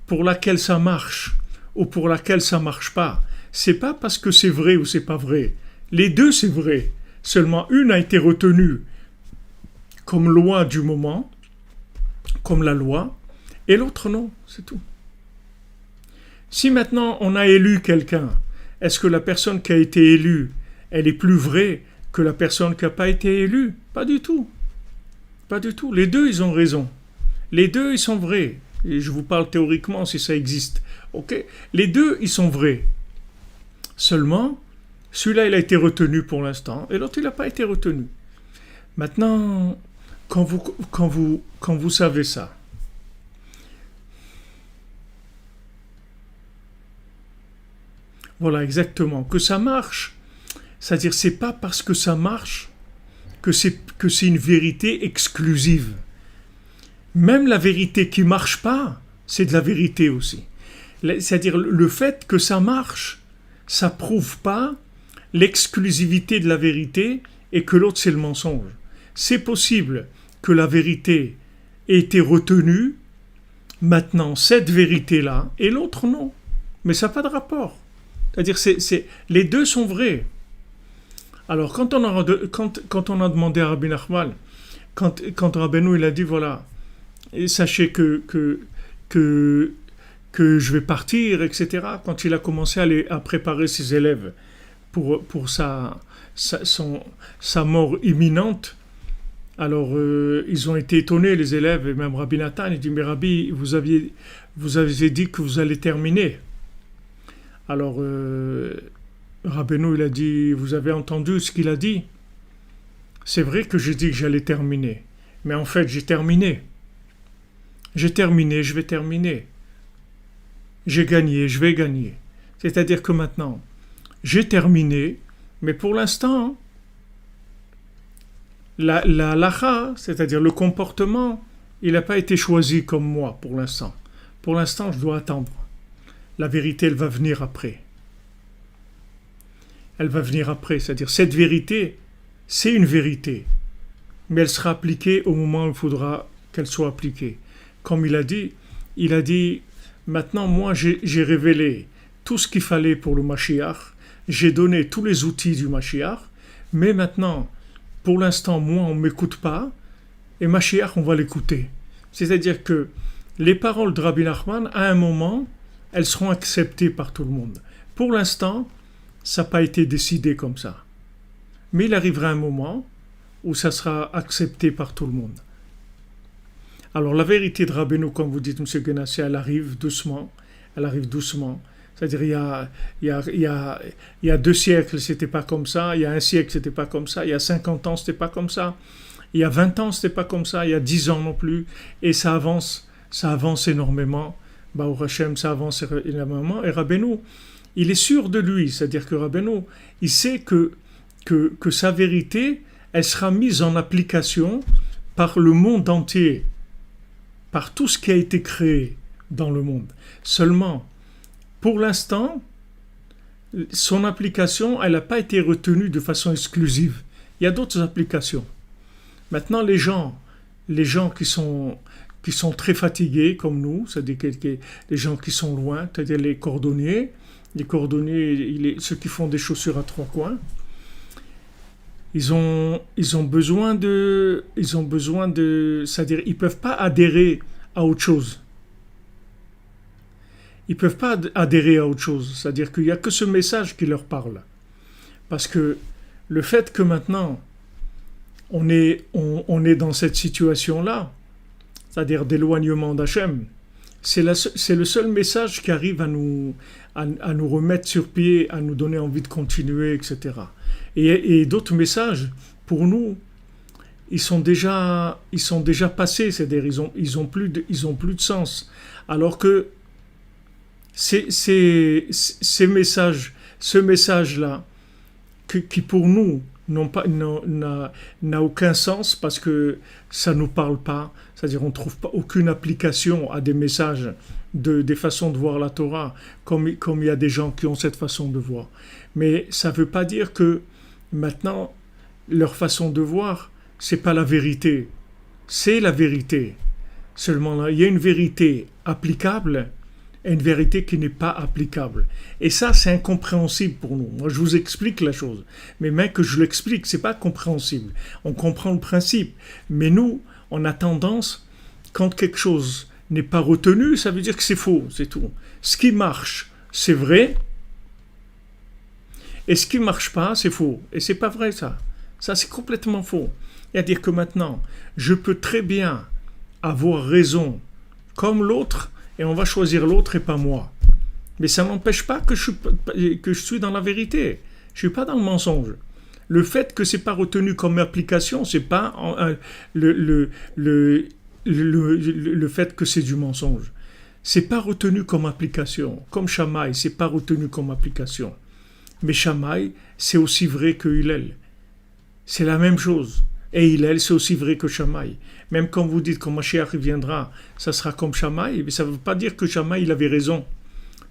Speaker 1: pour laquelle ça marche ou pour laquelle ça marche pas, c'est pas parce que c'est vrai ou c'est pas vrai. Les deux, c'est vrai. Seulement une a été retenue comme loi du moment, comme la loi, et l'autre non, c'est tout. Si maintenant on a élu quelqu'un, est-ce que la personne qui a été élue, elle est plus vraie que la personne qui n'a pas été élue? Pas du tout. Pas du tout. Les deux, ils ont raison. Les deux, ils sont vrais. Et je vous parle théoriquement si ça existe. Ok? Les deux, ils sont vrais. Seulement, celui-là, il a été retenu pour l'instant, et l'autre, il n'a pas été retenu. Maintenant, quand vous savez ça, voilà, exactement, que ça marche, c'est-à-dire, c'est pas parce que ça marche que c'est une vérité exclusive. Même la vérité qui marche pas, c'est de la vérité aussi. C'est-à-dire, le fait que ça marche, ça prouve pas l'exclusivité de la vérité et que l'autre c'est le mensonge. C'est possible que la vérité ait été retenue, maintenant cette vérité-là, et l'autre non. Mais ça n'a pas de rapport. C'est-à-dire les deux sont vrais. Alors quand on a demandé à Rabbi Nachman, quand Rabbeinu il a dit voilà, sachez que je vais partir, etc. Quand il a commencé à préparer ses élèves pour sa mort imminente, alors ils ont été étonnés, les élèves, et même Rabbi Nathan, il dit mais Rabbi, vous aviez dit que vous allez terminer. Alors Rabbeinu il a dit, vous avez entendu ce qu'il a dit? C'est vrai que j'ai dit que j'allais terminer, mais en fait j'ai terminé. Je vais terminer. J'ai gagné, je vais gagner. C'est-à-dire que maintenant, j'ai terminé, mais pour l'instant, la halakha, c'est-à-dire le comportement, il n'a pas été choisi comme moi pour l'instant. Pour l'instant, je dois attendre. La vérité, elle va venir après. Elle va venir après, c'est-à-dire cette vérité, c'est une vérité, mais elle sera appliquée au moment où il faudra qu'elle soit appliquée. Comme il a dit, maintenant moi j'ai révélé tout ce qu'il fallait pour le Mashiach, j'ai donné tous les outils du Mashiach, mais maintenant, pour l'instant, moi on ne m'écoute pas, et Mashiach on va l'écouter. C'est-à-dire que les paroles de Rabbi Nachman, à un moment, elles seront acceptées par tout le monde. Pour l'instant, ça n'a pas été décidé comme ça. Mais il arrivera un moment où ça sera accepté par tout le monde. Alors la vérité de Rabbeinu, comme vous dites, M. Genassi, elle arrive doucement. C'est-à-dire il y a 2 siècles, c'était pas comme ça. Il y a 1 siècle, c'était pas comme ça. Il y a 50 ans, c'était pas comme ça. Il y a 20 ans, c'était pas comme ça. Il y a 10 ans non plus. Et ça avance énormément. Baruch Hashem, ça avance énormément. Et Rabbeinu, il est sûr de lui. C'est-à-dire que Rabbeinu, il sait que sa vérité, elle sera mise en application par le monde entier, par tout ce qui a été créé dans le monde. Seulement, pour l'instant, son application, elle n'a pas été retenue de façon exclusive. Il y a d'autres applications. Maintenant, les gens qui sont très fatigués, comme nous, c'est-à-dire les gens qui sont loin, c'est-à-dire les cordonniers, ceux qui font des chaussures à 3 coins, ils ont besoin de, c'est-à-dire ils peuvent pas adhérer à autre chose. Ils peuvent pas adhérer à autre chose. C'est-à-dire qu'il y a que ce message qui leur parle. Parce que le fait que maintenant on est dans cette situation-là, c'est-à-dire d'éloignement d'Hachem, C'est le seul message qui arrive à nous remettre sur pied, à nous donner envie de continuer, etc. Et d'autres messages, pour nous, ils sont déjà passés, c'est-à-dire ils ont plus de sens. Alors que ces messages, ce message-là, qui pour nous n'a aucun sens parce que ça ne nous parle pas, c'est-à-dire on ne trouve pas aucune application à des messages, des façons de voir la Torah, comme il y a des gens qui ont cette façon de voir. Mais ça ne veut pas dire que maintenant, leur façon de voir, c'est pas la vérité. C'est la vérité. Seulement là, il y a une vérité applicable et une vérité qui n'est pas applicable. Et ça, c'est incompréhensible pour nous. Moi, je vous explique la chose. Mais même que je l'explique, c'est pas compréhensible. On comprend le principe. Mais nous, on a tendance, quand quelque chose n'est pas retenu, ça veut dire que c'est faux, c'est tout. Ce qui marche, c'est vrai. Et ce qui ne marche pas, c'est faux. Et c'est pas vrai, ça. Ça, c'est complètement faux. C'est-à-dire que maintenant, je peux très bien avoir raison comme l'autre, et on va choisir l'autre et pas moi. Mais ça n'empêche pas que je suis dans la vérité. Je ne suis pas dans le mensonge. Le fait que ce n'est pas retenu comme application, ce n'est pas le fait que c'est du mensonge. Ce n'est pas retenu comme application. Comme Shammai, ce n'est pas retenu comme application. Mais Shammai, c'est aussi vrai que Hillel. C'est la même chose. Et Hillel, c'est aussi vrai que Shammai. Même quand vous dites que Mashiach viendra, ça sera comme Shammai, mais ça ne veut pas dire que Shammai, il avait raison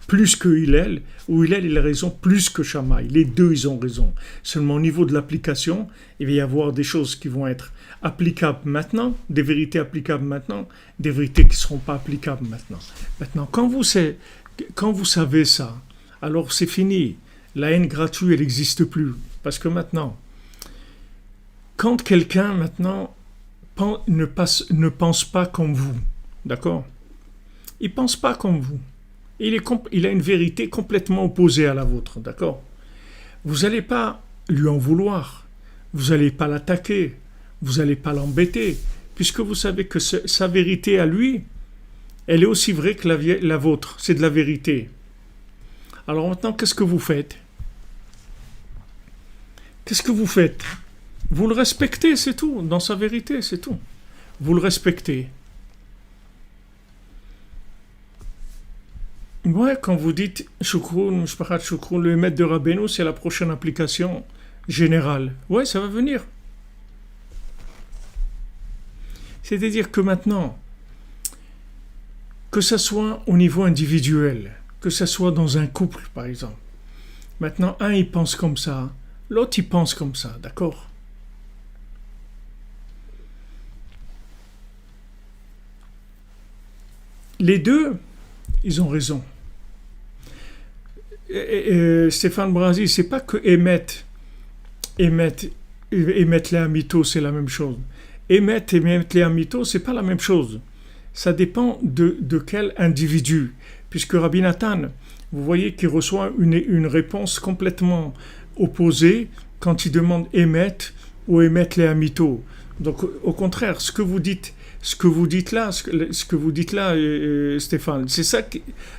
Speaker 1: plus que Hillel, ou Hillel, il a raison plus que Shammai. Les deux, ils ont raison. Seulement au niveau de l'application, il va y avoir des choses qui vont être applicables maintenant, des vérités applicables maintenant, des vérités qui ne seront pas applicables maintenant. Maintenant, quand vous savez ça, alors c'est fini. La haine gratuite, elle n'existe plus. Parce que maintenant, quand quelqu'un maintenant ne pense pas comme vous, d'accord? Il ne pense pas comme vous. Il a une vérité complètement opposée à la vôtre, d'accord? Vous n'allez pas lui en vouloir. Vous n'allez pas l'attaquer. Vous n'allez pas l'embêter. Puisque vous savez que sa vérité à lui, elle est aussi vraie que la vôtre. C'est de la vérité. Alors maintenant, qu'est-ce que vous faites? Qu'est-ce que vous faites? Vous le respectez, c'est tout. Dans sa vérité, c'est tout. Vous le respectez. Ouais, quand vous dites Shukroun, Shpachat Shukroun, le maître de Rabbeinu, c'est la prochaine application générale. Ouais, ça va venir. C'est-à-dire que maintenant, que ça soit au niveau individuel, que ça soit dans un couple, par exemple. Maintenant, un, il pense comme ça, l'autre, il pense comme ça, d'accord? Les deux, ils ont raison. Stéphane Brasi, c'est pas que émettre les amitos, c'est la même chose. Émettre les amitos, c'est pas la même chose. Ça dépend de quel individu. Puisque Rabbi Nathan, vous voyez qu'il reçoit une réponse complètement opposée quand il demande émettre ou émettre les amitos. Donc, au contraire, ce que vous dites là, Stéphane,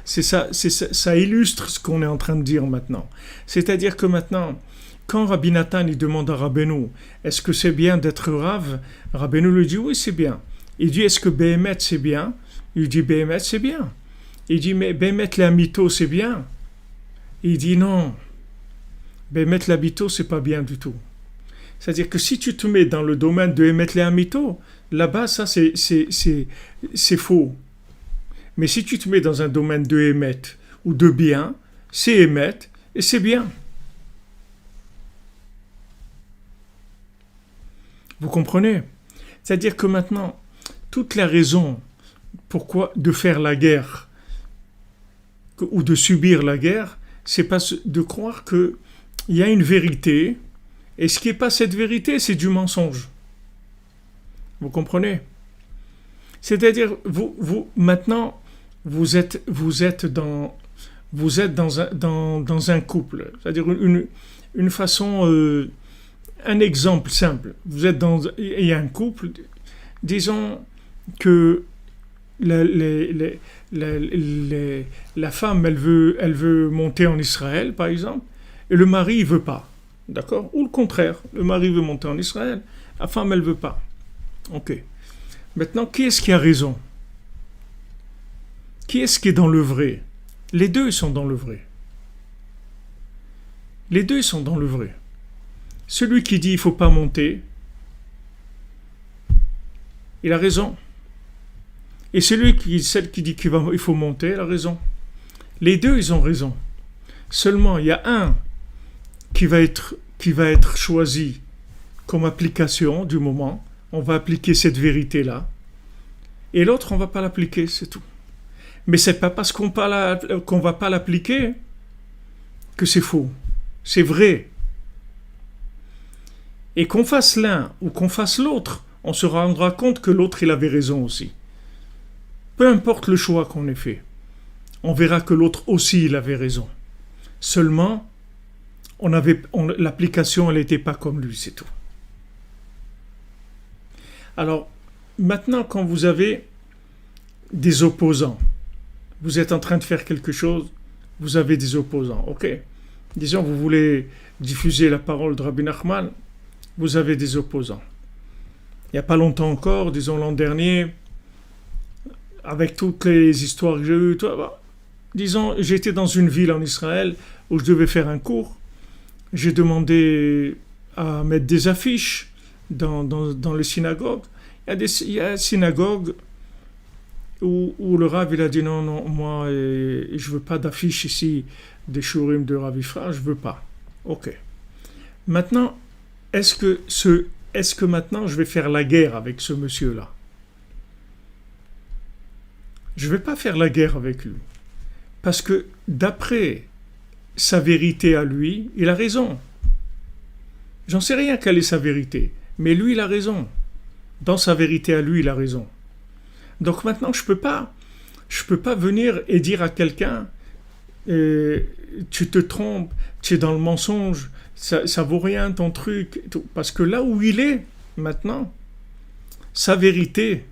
Speaker 1: ça illustre ce qu'on est en train de dire maintenant. C'est-à-dire que maintenant, quand Rabbi Nathan il demande à Rabbeinu, est-ce que c'est bien d'être Rav? Rabbeinu lui dit oui, c'est bien. Il dit est-ce que Béhémet c'est bien? Il dit Béhémet c'est bien. Il dit mais Béhémet l'amito c'est bien. Il dit non, Béhémet l'amito c'est pas bien du tout. C'est-à-dire que si tu te mets dans le domaine de émettre les amitos, là-bas, ça, c'est faux. Mais si tu te mets dans un domaine de émettre ou de bien, c'est émettre et c'est bien. Vous comprenez? C'est-à-dire que maintenant, toute la raison pourquoi de faire la guerre ou de subir la guerre, c'est pas de croire qu'il y a une vérité. Et ce qui n'est pas cette vérité, c'est du mensonge. Vous comprenez? C'est-à-dire, maintenant, vous êtes dans un couple. C'est-à-dire une façon, un exemple simple. Il y a un couple, disons que la, la femme, elle veut monter en Israël, par exemple, et le mari, il veut pas. D'accord? Ou le contraire, le mari veut monter en Israël, la femme, elle veut pas. Ok. Maintenant, qui est-ce qui a raison? Qui est-ce qui est dans le vrai? Les deux, ils sont dans le vrai. Les deux, ils sont dans le vrai. Celui qui dit il faut pas monter, il a raison. Et celle qui dit il faut monter, elle a raison. Les deux, ils ont raison. Seulement, il y a un qui va être choisi comme application du moment. On va appliquer cette vérité-là. Et l'autre, on ne va pas l'appliquer, c'est tout. Mais c'est pas parce qu'on ne va pas l'appliquer que c'est faux. C'est vrai. Et qu'on fasse l'un ou qu'on fasse l'autre, on se rendra compte que l'autre, il avait raison aussi. Peu importe le choix qu'on ait fait, on verra que l'autre aussi, il avait raison. Seulement, l'application, elle n'était pas comme lui, c'est tout. Alors, maintenant, quand vous avez des opposants, vous êtes en train de faire quelque chose, vous avez des opposants, ok? Disons, vous voulez diffuser la parole de Rabbi Nachman, vous avez des opposants. Il n'y a pas longtemps encore, disons l'an dernier, avec toutes les histoires que j'ai eues, disons, j'étais dans une ville en Israël où je devais faire un cours. J'ai demandé à mettre des affiches dans les synagogues. Il y a une synagogue où le Rav il a dit non, moi je veux pas d'affiches ici des shurim de Rav Ifra, je veux pas. Ok. Maintenant, est-ce que maintenant je vais faire la guerre avec ce monsieur-là? Je vais pas faire la guerre avec lui. Parce que d'après sa vérité à lui, il a raison. J'en sais rien quelle est sa vérité, mais lui il a raison. Dans sa vérité à lui, il a raison. Donc maintenant, je peux pas venir et dire à quelqu'un tu te trompes, tu es dans le mensonge, ça vaut rien ton truc, parce que là où il est maintenant, sa vérité,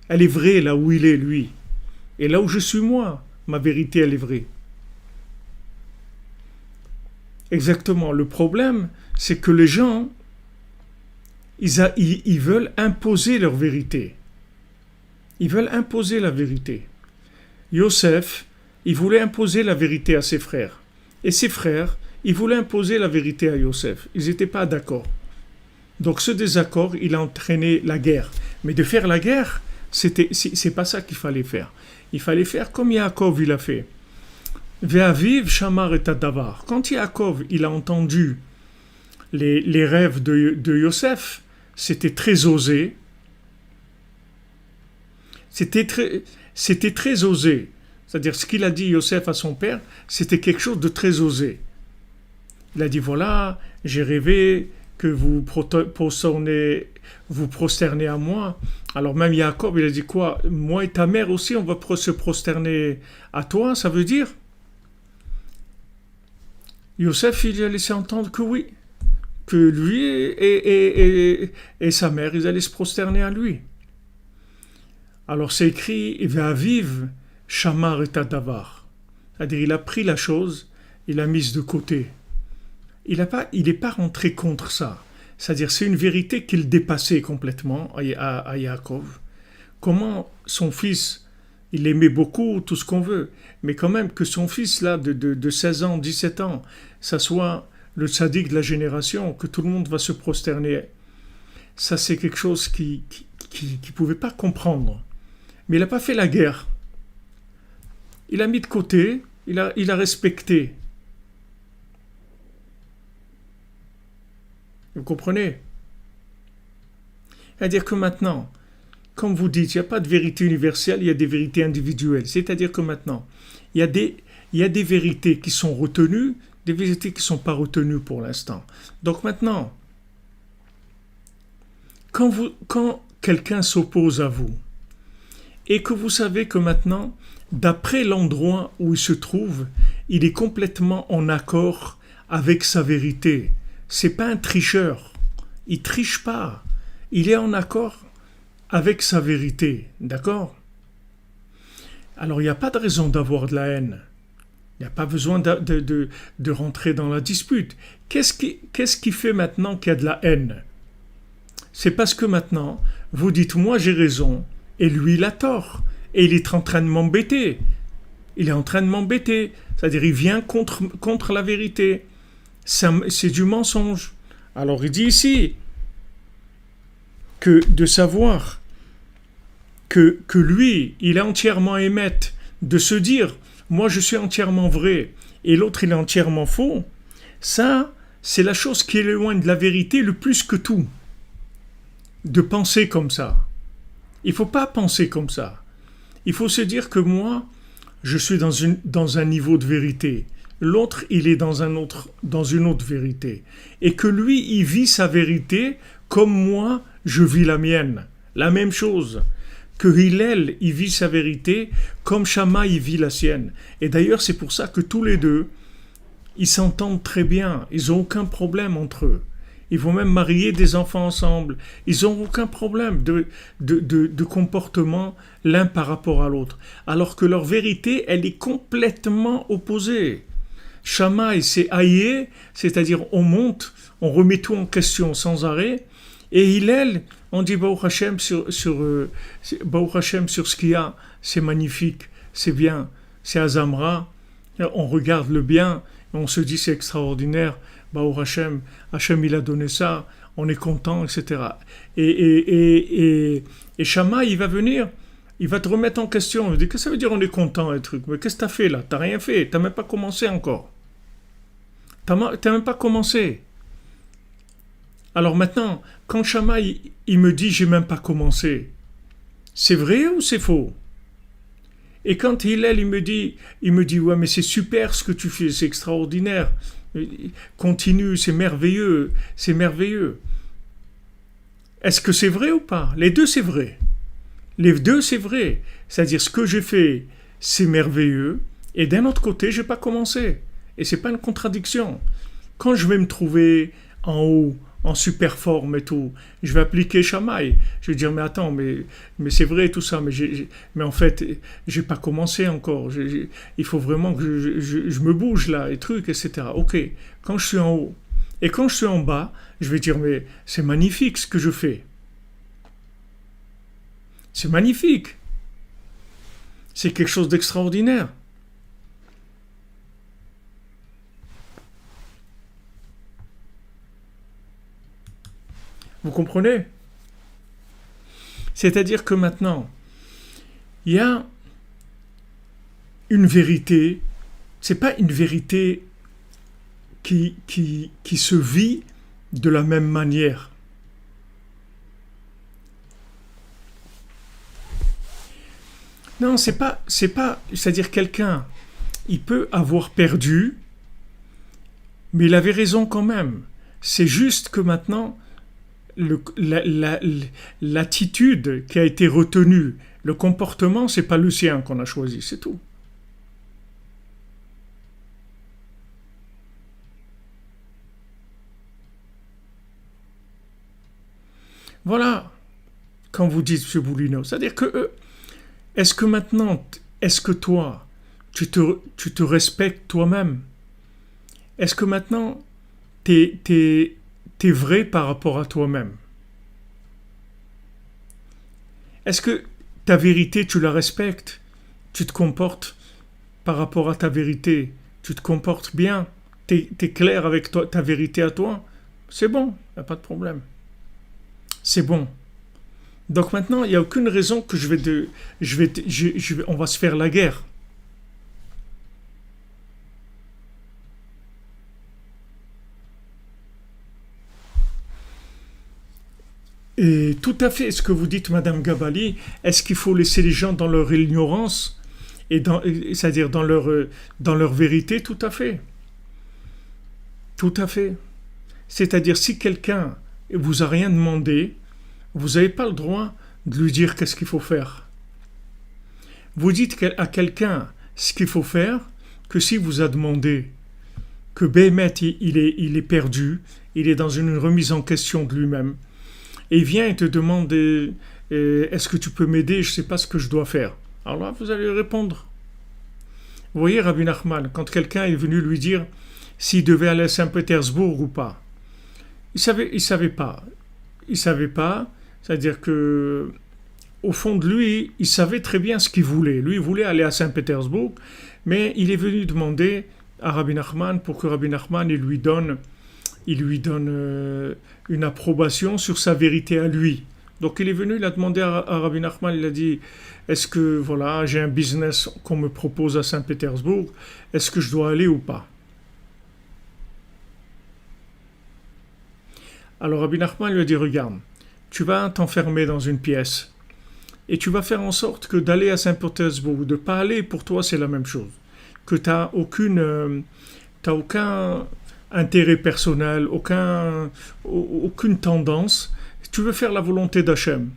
Speaker 1: elle est vraie là où il est lui, et là où je suis moi, ma vérité elle est vraie. Exactement. Le problème, c'est que les gens ils veulent imposer leur vérité. Ils veulent imposer la vérité. Yosef, il voulait imposer la vérité à ses frères. Et ses frères, ils voulaient imposer la vérité à Yosef. Ils n'étaient pas d'accord. Donc ce désaccord, il a entraîné la guerre. Mais de faire la guerre, c'est pas ça qu'il fallait faire. Il fallait faire comme Yaakov il a fait. Ve'aviv shamar et davar. Quand Yaakov il a entendu les rêves de Yosef, c'était très osé. C'était très osé. C'est-à-dire ce qu'il a dit Yosef à son père, c'était quelque chose de très osé. Il a dit voilà, j'ai rêvé que vous prosternez à moi. Alors même Yaakov, il a dit quoi? Moi et ta mère aussi, on va se prosterner à toi, ça veut dire? Yosef, il a laissé entendre que oui, que lui et sa mère, ils allaient se prosterner à lui. Alors c'est écrit, il va vivre Shamar et Tadavar. C'est-à-dire, il a pris la chose, il l'a mise de côté. Il n'est pas rentré contre ça. C'est-à-dire, c'est une vérité qu'il dépassait complètement à Yaakov. Comment son fils, il l'aimait beaucoup, tout ce qu'on veut, mais quand même que son fils, là, de 16 ans, 17 ans, ça soit le tzaddik de la génération, que tout le monde va se prosterner. Ça, c'est quelque chose qu'il ne pouvait pas comprendre. Mais il n'a pas fait la guerre. Il a mis de côté, il a respecté. Vous comprenez? C'est-à-dire que maintenant, comme vous dites, il n'y a pas de vérité universelle, il y a des vérités individuelles. C'est-à-dire que maintenant, il y a des vérités qui sont retenues, des vérités qui ne sont pas retenues pour l'instant. Donc maintenant, quand quelqu'un s'oppose à vous, et que vous savez que maintenant, d'après l'endroit où il se trouve, il est complètement en accord avec sa vérité. C'est pas un tricheur. Il triche pas. Il est en accord avec sa vérité. D'accord? alors il n'y a pas de raison d'avoir de la haine. Il n'y a pas besoin de rentrer dans la dispute. Qu'est-ce qui fait maintenant qu'il y a de la haine? C'est parce que maintenant, vous dites moi j'ai raison et lui il a tort. Et il est en train de m'embêter. Il est en train de m'embêter. C'est-à-dire il vient contre la vérité. C'est du mensonge. Alors il dit ici que de savoir que lui, il est entièrement émette, de se dire moi je suis entièrement vrai et l'autre il est entièrement faux, ça c'est la chose qui est loin de la vérité le plus que tout. De penser comme ça. Il ne faut pas penser comme ça. Il faut se dire que moi, je suis dans un niveau de vérité. L'autre, il est dans une autre vérité. Et que lui, il vit sa vérité comme moi, je vis la mienne. La même chose. Que Hillel, il vit sa vérité comme Shammai, il vit la sienne. Et d'ailleurs, c'est pour ça que tous les deux, ils s'entendent très bien. Ils n'ont aucun problème entre eux. Ils vont même marier des enfants ensemble. Ils n'ont aucun problème de comportement l'un par rapport à l'autre. Alors que leur vérité, elle est complètement opposée. Shammai, c'est haïer, c'est-à-dire on monte, on remet tout en question sans arrêt. Et Hillel, on dit Baruch Hashem Baruch Hashem sur ce qu'il y a, c'est magnifique, c'est bien, c'est Azamra. On regarde le bien, on se dit c'est extraordinaire. Baruch Hashem, Hashem il a donné ça, on est content, etc. Et Shammai, il va venir, il va te remettre en question. Il dit, qu'est-ce que ça veut dire on est content, et truc? Mais qu'est-ce que tu as fait là? Tu n'as rien fait, tu n'as même pas commencé encore. Tu n'as même pas commencé. Alors maintenant, quand Shammai, il me dit, j'ai même pas commencé, c'est vrai ou c'est faux? Et quand Hillel, il me dit, ouais, mais c'est super ce que tu fais, c'est extraordinaire. Continue, c'est merveilleux, c'est merveilleux. Est-ce que c'est vrai ou pas? Les deux, c'est vrai. Les deux, c'est vrai. C'est-à-dire, ce que j'ai fait, c'est merveilleux. Et d'un autre côté, j'ai pas commencé. Et c'est pas une contradiction. Quand je vais me trouver en haut, en super forme et tout, je vais appliquer Shammai. Je vais dire, mais attends, mais c'est vrai tout ça, mais en fait, j'ai pas commencé encore. Il faut vraiment que je me bouge là, et trucs, etc. Ok, quand je suis en haut. Et quand je suis en bas, je vais dire, mais c'est magnifique ce que je fais. C'est magnifique. C'est quelque chose d'extraordinaire. Vous comprenez? C'est-à-dire que maintenant, il y a une vérité, c'est pas une vérité qui se vit de la même manière. Non, c'est pas, c'est-à-dire quelqu'un, il peut avoir perdu, mais il avait raison quand même. C'est juste que maintenant, l'attitude qui a été retenue, le comportement, c'est pas le sien qu'on a choisi, c'est tout. Voilà, quand vous dites M. Boulino, c'est-à-dire que est-ce que maintenant, est-ce que toi, tu te respectes toi-même? Est-ce que maintenant, t'es vrai par rapport à toi-même? Est-ce que ta vérité, tu la respectes? Tu te comportes par rapport à ta vérité? Tu te comportes bien? T'es clair avec ta vérité à toi? C'est bon, il n'y a pas de problème. C'est bon. Donc maintenant, il n'y a aucune raison que on va se faire la guerre. Et tout à fait, ce que vous dites, Madame Gabali, est-ce qu'il faut laisser les gens dans leur ignorance, c'est-à-dire dans leur vérité? Tout à fait. Tout à fait. C'est-à-dire, si quelqu'un vous a rien demandé, vous n'avez pas le droit de lui dire qu'est-ce qu'il faut faire. Vous dites à quelqu'un ce qu'il faut faire que si vous a demandé que Béhémet, il est perdu, il est dans une remise en question de lui-même, et il vient et te demande est-ce que tu peux m'aider, je ne sais pas ce que je dois faire. Alors là, vous allez répondre. Vous voyez, Rabbi Nachman, quand quelqu'un est venu lui dire s'il devait aller à Saint-Pétersbourg ou pas, il savait pas. Il savait pas, c'est-à-dire que au fond de lui, il savait très bien ce qu'il voulait. Lui, il voulait aller à Saint-Pétersbourg, mais il est venu demander à Rabbi Nachman pour que Rabbi Nachman il lui donne une approbation sur sa vérité à lui. Donc il est venu, il a demandé à Rabbi Nachman, il a dit, est-ce que voilà, j'ai un business qu'on me propose à Saint-Pétersbourg, est-ce que je dois aller ou pas? Alors Rabbi Nachman lui a dit, regarde, tu vas t'enfermer dans une pièce et tu vas faire en sorte que d'aller à Saint-Pétersbourg ou de ne pas aller, pour toi c'est la même chose. Que tu n'as aucun intérêt personnel, aucune tendance. Tu veux faire la volonté d'Hachem.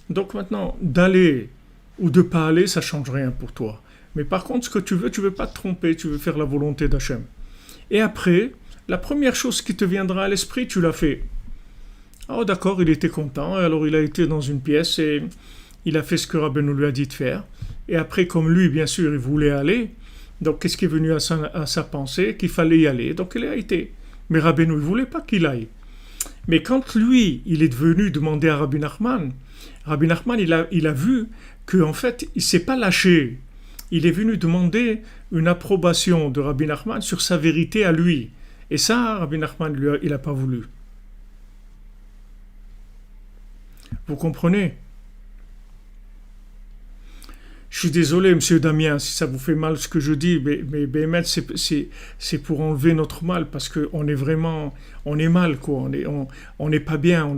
Speaker 1: Donc maintenant, d'aller ou de ne pas aller, ça ne change rien pour toi. Mais par contre, ce que tu veux pas te tromper, tu veux faire la volonté d'Hachem. Et après, la première chose qui te viendra à l'esprit, tu l'as fait. Oh d'accord, il était content, alors il a été dans une pièce et il a fait ce que Rabbeinu lui a dit de faire. Et après, comme lui, bien sûr, il voulait aller, donc qu'est-ce qui est venu à sa pensée? Qu'il fallait y aller, donc il a été. Mais Rabbeinu ne voulait pas qu'il aille. Mais quand lui, il est venu demander à Rabbi Nachman, il a vu qu'en fait, il ne s'est pas lâché. Il est venu demander une approbation de Rabbi Nachman sur sa vérité à lui. Et ça, Rabbi Nachman, il n'a pas voulu. Vous comprenez? Je suis désolé, monsieur Damien, si ça vous fait mal ce que je dis, mais Béhémet, c'est pour enlever notre mal, parce qu'on est vraiment, on est mal, quoi. On n'est pas bien, on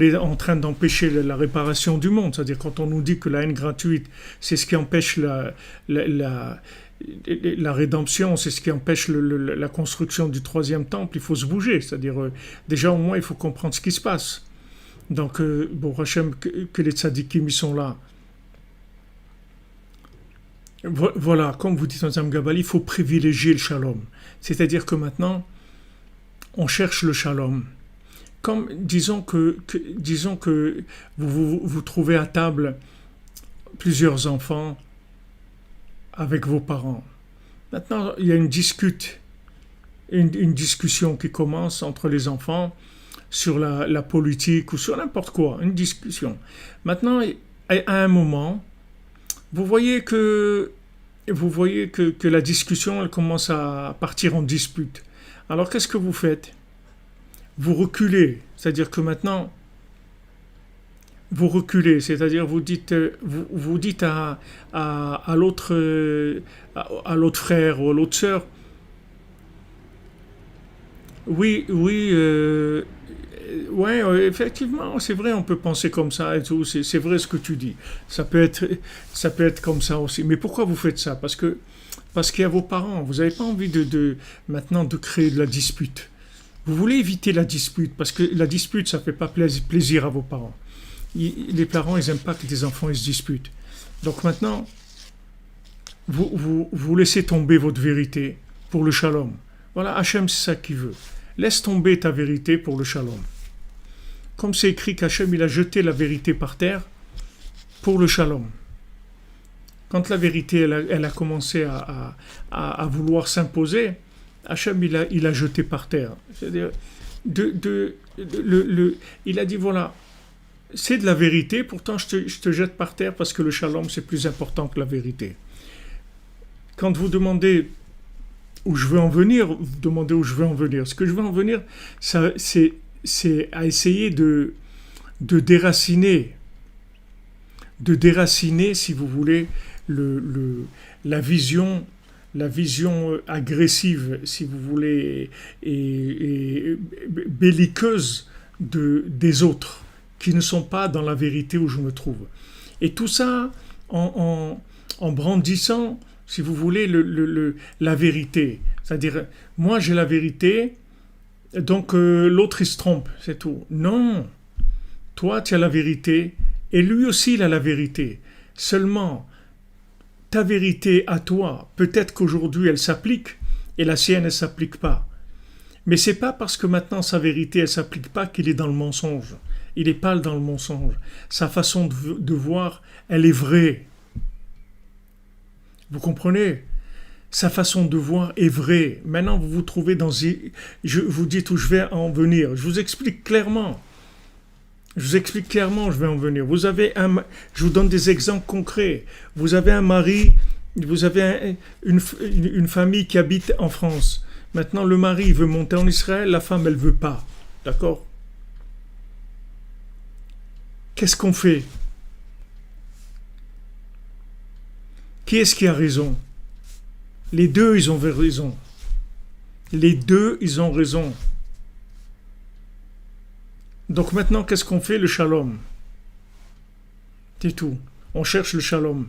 Speaker 1: est en train d'empêcher la réparation du monde. C'est-à-dire quand on nous dit que la haine gratuite, c'est ce qui empêche la rédemption, c'est ce qui empêche la construction du troisième temple, il faut se bouger. C'est-à-dire, déjà au moins, il faut comprendre ce qui se passe. Donc, bon, Hachem, que les tzadikim, ils sont là. Voilà, comme vous dites dans Zam Gabali, il faut privilégier le shalom. C'est-à-dire que maintenant, on cherche le shalom. Comme, disons que vous trouvez à table plusieurs enfants avec vos parents. Maintenant, il y a une discussion qui commence entre les enfants sur la politique ou sur n'importe quoi, une discussion. Maintenant, à un moment, vous voyez que la discussion, elle commence à partir en dispute. Alors, qu'est-ce que vous faites? Vous reculez, c'est-à-dire que maintenant, vous reculez, c'est-à-dire vous dites à l'autre frère ou à l'autre sœur, oui, ouais, effectivement, c'est vrai, on peut penser comme ça et tout, c'est vrai ce que tu dis. Ça peut être comme ça aussi. Mais pourquoi vous faites ça? Parce qu'il y a vos parents. Vous n'avez pas envie maintenant de créer de la dispute. Vous voulez éviter la dispute, parce que la dispute, ça ne fait pas plaisir à vos parents. Les parents, ils n'aiment pas que des enfants ils se disputent. Donc maintenant, vous laissez tomber votre vérité pour le shalom. Voilà, Hachem, c'est ça qu'il veut. Laisse tomber ta vérité pour le shalom. Comme c'est écrit qu'Hachem, il a jeté la vérité par terre pour le shalom. Quand la vérité, elle a commencé à vouloir s'imposer, Hachem, il a jeté par terre. C'est-à-dire, il a dit, voilà, c'est de la vérité, pourtant je te jette par terre parce que le shalom, c'est plus important que la vérité. Quand vous demandez où je veux en venir, vous demandez où je veux en venir. Ce que je veux en venir, c'est à essayer de déraciner, si vous voulez, la vision agressive, si vous voulez, et belliqueuse des autres, qui ne sont pas dans la vérité où je me trouve. Et tout ça en brandissant, si vous voulez, la vérité. C'est-à-dire, moi j'ai la vérité, donc l'autre il se trompe, c'est tout. Non, toi tu as la vérité, et lui aussi il a la vérité. Seulement, ta vérité à toi, peut-être qu'aujourd'hui elle s'applique, et la sienne elle ne s'applique pas. Mais c'est pas parce que maintenant sa vérité elle s'applique pas qu'il est dans le mensonge. il n'est pas dans le mensonge. Sa façon de voir, elle est vraie. Vous comprenez? Sa façon de voir est vraie. Maintenant, vous vous trouvez dans... Je vous dis où je vais en venir. Je vous explique clairement. Je vais en venir. Je vous donne des exemples concrets. Vous avez un mari, vous avez une famille qui habite en France. Maintenant, le mari veut monter en Israël, la femme, elle veut pas. D'accord? Qu'est-ce qu'on fait? Qui est-ce qui a raison? Les deux, ils ont raison. Les deux, ils ont raison. Donc maintenant, qu'est-ce qu'on fait? Le shalom. C'est tout. On cherche le shalom.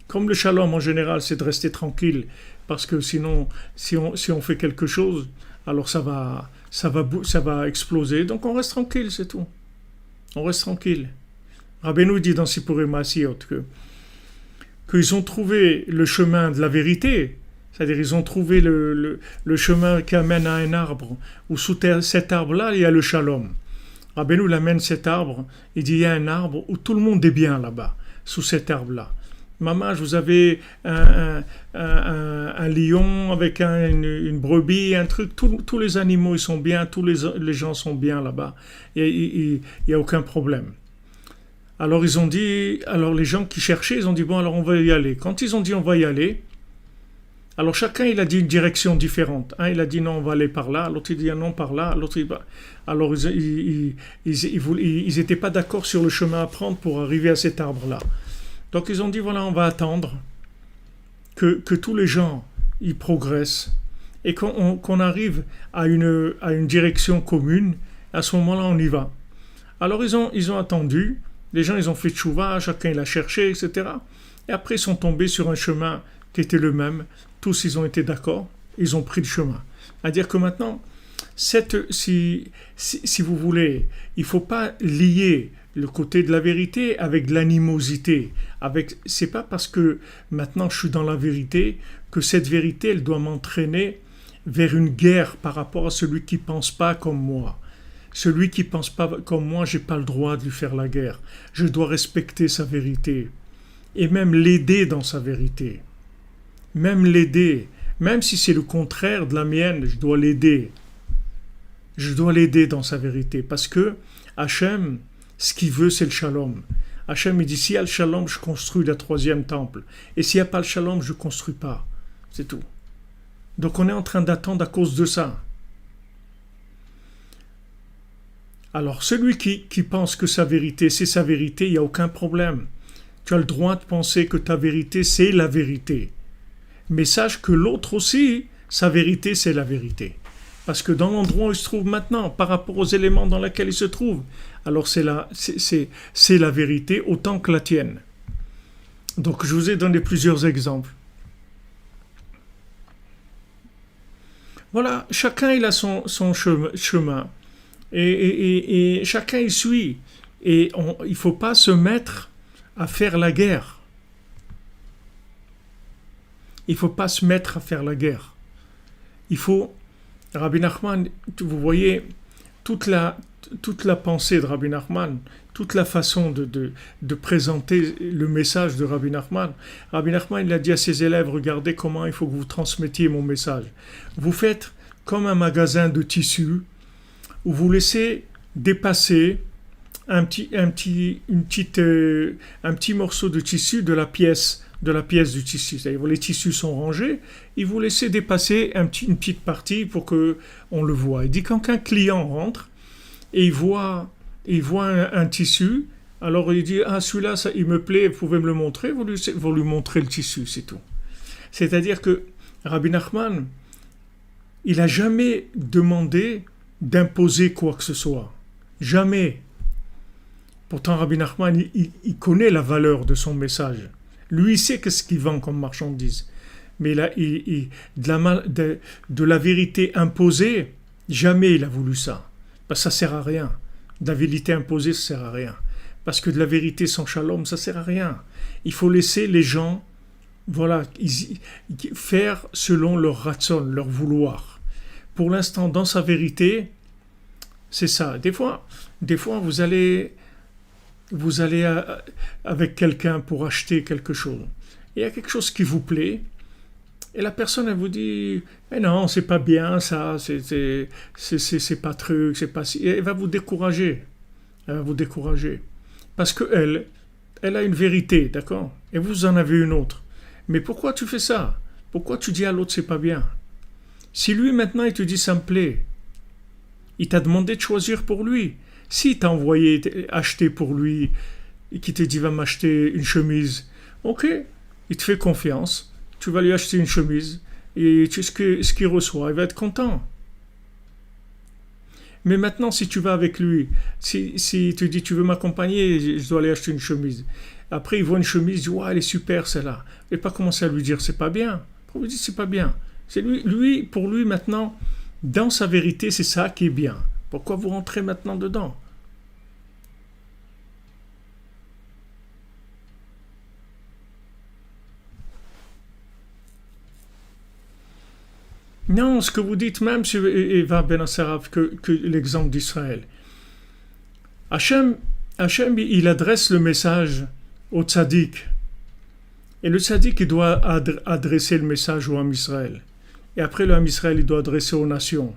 Speaker 1: Comme le shalom, en général, c'est de rester tranquille. Parce que sinon, si on fait quelque chose, alors ça va exploser. Donc on reste tranquille, c'est tout. On reste tranquille. Rabbeinu dit dans Sipurim Maasiyot qu'ils ont trouvé le chemin de la vérité. C'est-à-dire ils ont trouvé le chemin qui amène à un arbre. Où sous cet arbre-là, il y a le shalom. Rabbeinu l'amène cet arbre. Il dit il y a un arbre où tout le monde est bien là-bas, sous cet arbre-là. Maman, vous avez un lion avec une brebis, un truc. Tous les animaux, ils sont bien. Tous les gens sont bien là-bas. Il n'y a aucun problème. Alors les gens qui cherchaient, ils ont dit bon, alors on va y aller. Quand ils ont dit on va y aller, alors chacun il a dit une direction différente. Un il a dit non, on va aller par là. L'autre il dit non, par là. L'autre il va. Alors ils n'étaient pas d'accord sur le chemin à prendre pour arriver à cet arbre-là. Donc ils ont dit voilà, on va attendre que tous les gens ils progressent et qu'on arrive à une direction commune. À ce moment-là, on y va. Alors ils ont attendu. Les gens ils ont fait tchouva, chacun il a cherché, etc. Et après ils sont tombés sur un chemin qui était le même. Tous ils ont été d'accord. Ils ont pris le chemin. C'est-à-dire que maintenant, si vous voulez, il ne faut pas lier le côté de la vérité avec de l'animosité. C'est pas parce que maintenant je suis dans la vérité que cette vérité elle doit m'entraîner vers une guerre par rapport à celui qui pense pas comme moi. Celui qui pense pas comme moi, j'ai pas le droit de lui faire la guerre. Je dois respecter sa vérité et même l'aider dans sa vérité. Même l'aider, même si c'est le contraire de la mienne, je dois l'aider. Je dois l'aider dans sa vérité parce que Hachem, ce qu'il veut, c'est le shalom. Hachem, il dit, s'il y a le shalom, je construis le 3e temple. Et s'il n'y a pas le shalom, je ne construis pas. C'est tout. Donc on est en train d'attendre à cause de ça. Alors celui qui pense que sa vérité, c'est sa vérité, il n'y a aucun problème. Tu as le droit de penser que ta vérité, c'est la vérité. Mais sache que l'autre aussi, sa vérité, c'est la vérité. Parce que dans l'endroit où il se trouve maintenant, par rapport aux éléments dans lesquels il se trouve, alors c'est la vérité autant que la tienne. Donc je vous ai donné plusieurs exemples. Voilà, chacun il a son chemin. Et chacun y suit. Et il ne faut pas se mettre à faire la guerre. Il ne faut pas se mettre à faire la guerre. Il faut... Rabbi Nachman, vous voyez, toute la pensée de Rabbi Nachman, toute la façon de présenter le message de Rabbi Nachman. Rabbi Nachman, il a dit à ses élèves, regardez comment il faut que vous transmettiez mon message. Vous faites comme un magasin de tissus, où vous laissez dépasser un petit morceau de tissu de la pièce du tissu. C'est-à-dire les tissus sont rangés, et vous laissez dépasser une petite partie pour que on le voit. Il dit quand un client rentre et il voit un tissu, alors il dit celui-là il me plaît, vous pouvez me le montrer, vous lui montrez le tissu, c'est tout. C'est-à-dire que Rabbi Nachman, il n'a jamais demandé d'imposer quoi que ce soit. Jamais. Pourtant, Rabbi Nachman, il connaît la valeur de son message. Lui, il sait qu'est-ce qu'il vend comme marchandise. Mais là, de la vérité imposée, jamais il a voulu ça. Parce que ça ne sert à rien. De la vérité imposée, ça ne sert à rien. Parce que de la vérité sans shalom, ça ne sert à rien. Il faut laisser les gens faire selon leur ratson, leur vouloir. Pour l'instant, dans sa vérité, C'est ça. Des fois, vous allez avec quelqu'un pour acheter quelque chose. Il y a quelque chose qui vous plaît, et la personne, elle vous dit, mais non, c'est pas bien ça, c'est pas truc, c'est pas si. Et elle va vous décourager. Elle va vous décourager. Parce que elle a une vérité, d'accord? Et vous en avez une autre. Mais pourquoi tu fais ça? Pourquoi tu dis à l'autre c'est pas bien? Si lui maintenant il te dit ça me plaît, il t'a demandé de choisir pour lui. S'il t'a envoyé acheter pour lui et qu'il te dit va m'acheter une chemise, ok, il te fait confiance, tu vas lui acheter une chemise et ce qu'il reçoit, il va être content. Mais maintenant, si tu vas avec lui, si tu dis tu veux m'accompagner, je dois aller acheter une chemise. Après, il voit une chemise, il dit ouais, elle est super celle-là. Et pas commencer à lui dire c'est pas bien. Pour lui dire c'est pas bien. C'est pour lui maintenant, dans sa vérité, c'est ça qui est bien. Pourquoi vous rentrez maintenant dedans? Non, ce que vous dites même sur Eva Ben Asaraf, que l'exemple d'Israël. Hachem, Hachem, il adresse le message au tzaddik. Et le tzaddik, il doit adresser le message au Ham Israël. Et après, le Ham Israël, il doit adresser aux nations.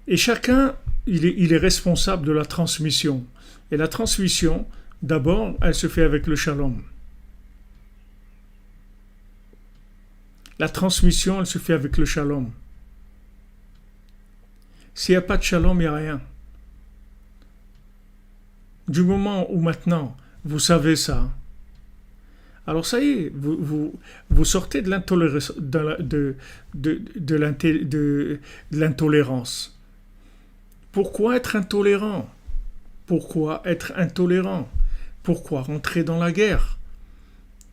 Speaker 1: Et chacun, il est responsable de la transmission. Et la transmission, d'abord, elle se fait avec le shalom. La transmission, elle se fait avec le shalom. S'il n'y a pas de shalom, il n'y a rien. Du moment où maintenant, vous savez ça, alors ça y est, vous sortez de l'intolérance. De l'intolérance. Pourquoi être intolérant? Pourquoi être intolérant? Pourquoi rentrer dans la guerre?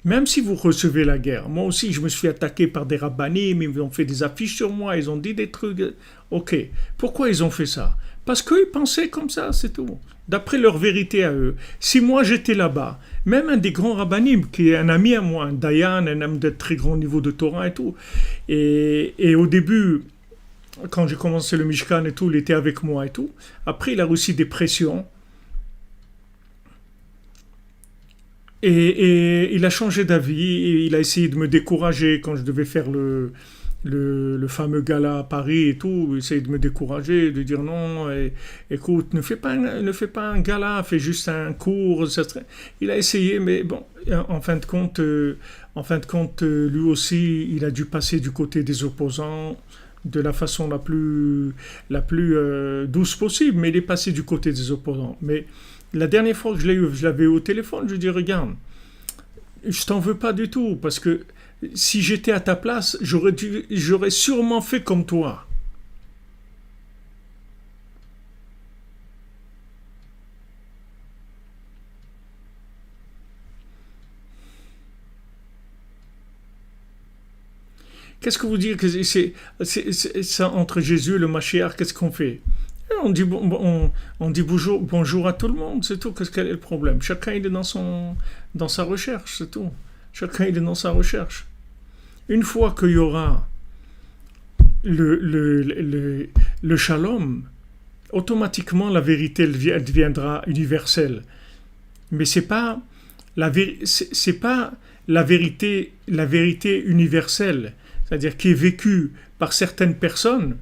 Speaker 1: Même si vous recevez la guerre, moi aussi je me suis attaqué par des rabbinim, ils ont fait des affiches sur moi, ils ont dit des trucs. Ok, pourquoi ils ont fait ça? Parce qu'ils pensaient comme ça, c'est tout. D'après leur vérité à eux. Si moi j'étais là-bas, même un des grands rabbinim, qui est un ami à moi, un Dayan, un homme de très grand niveau de Torah et tout, et au début, quand j'ai commencé le Mishkan et tout, il était avec moi et tout. Après, il a reçu des pressions. Et il a changé d'avis, et il a essayé de me décourager quand je devais faire le fameux gala à Paris et tout. Il essayait de me décourager, de dire non, écoute, ne fais pas un gala, fais juste un cours. Il a essayé, mais bon, en fin de compte, lui aussi, il a dû passer du côté des opposants de la façon la plus douce possible, mais il est passé du côté des opposants. Mais la dernière fois que je l'avais eu au téléphone, je lui ai dit, regarde, je t'en veux pas du tout, parce que si j'étais à ta place, j'aurais sûrement fait comme toi. Qu'est-ce que vous dites que c'est ça entre Jésus et le Mashiach, qu'est-ce qu'on fait? On dit bonjour à tout le monde, c'est tout. Quel est le problème? Chacun il est dans sa recherche, c'est tout. Chacun il est dans sa recherche. Une fois qu'il y aura le shalom, automatiquement la vérité elle deviendra universelle. Mais c'est pas la vérité universelle, c'est-à-dire qui est vécue par certaines personnes.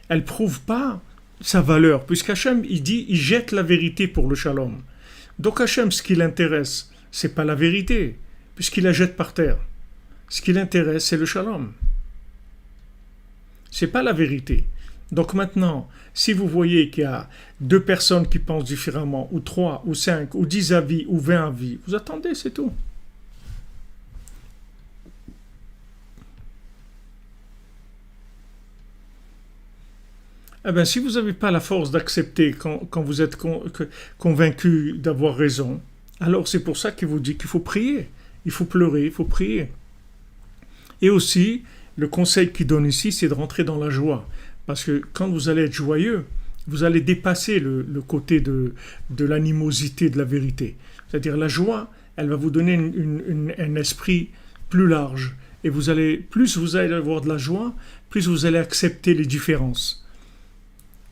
Speaker 1: Elle prouve pas sa valeur, puisqu'Hachem, il jette la vérité pour le shalom. Donc Hachem, ce qui l'intéresse, c'est pas la vérité, puisqu'il la jette par terre. Ce qui l'intéresse, c'est le shalom. C'est pas la vérité. Donc maintenant, si vous voyez qu'il y a 2 personnes qui pensent différemment, ou 3, ou 5, ou 10 avis, ou 20 avis, vous attendez, c'est tout. Eh bien, si vous n'avez pas la force d'accepter quand vous êtes convaincu d'avoir raison, alors c'est pour ça qu'il vous dit qu'il faut prier. Il faut pleurer, il faut prier. Et aussi, le conseil qu'il donne ici, c'est de rentrer dans la joie. Parce que quand vous allez être joyeux, vous allez dépasser le côté de l'animosité de la vérité. C'est-à-dire la joie, elle va vous donner un esprit plus large. Et plus vous allez avoir de la joie, plus vous allez accepter les différences.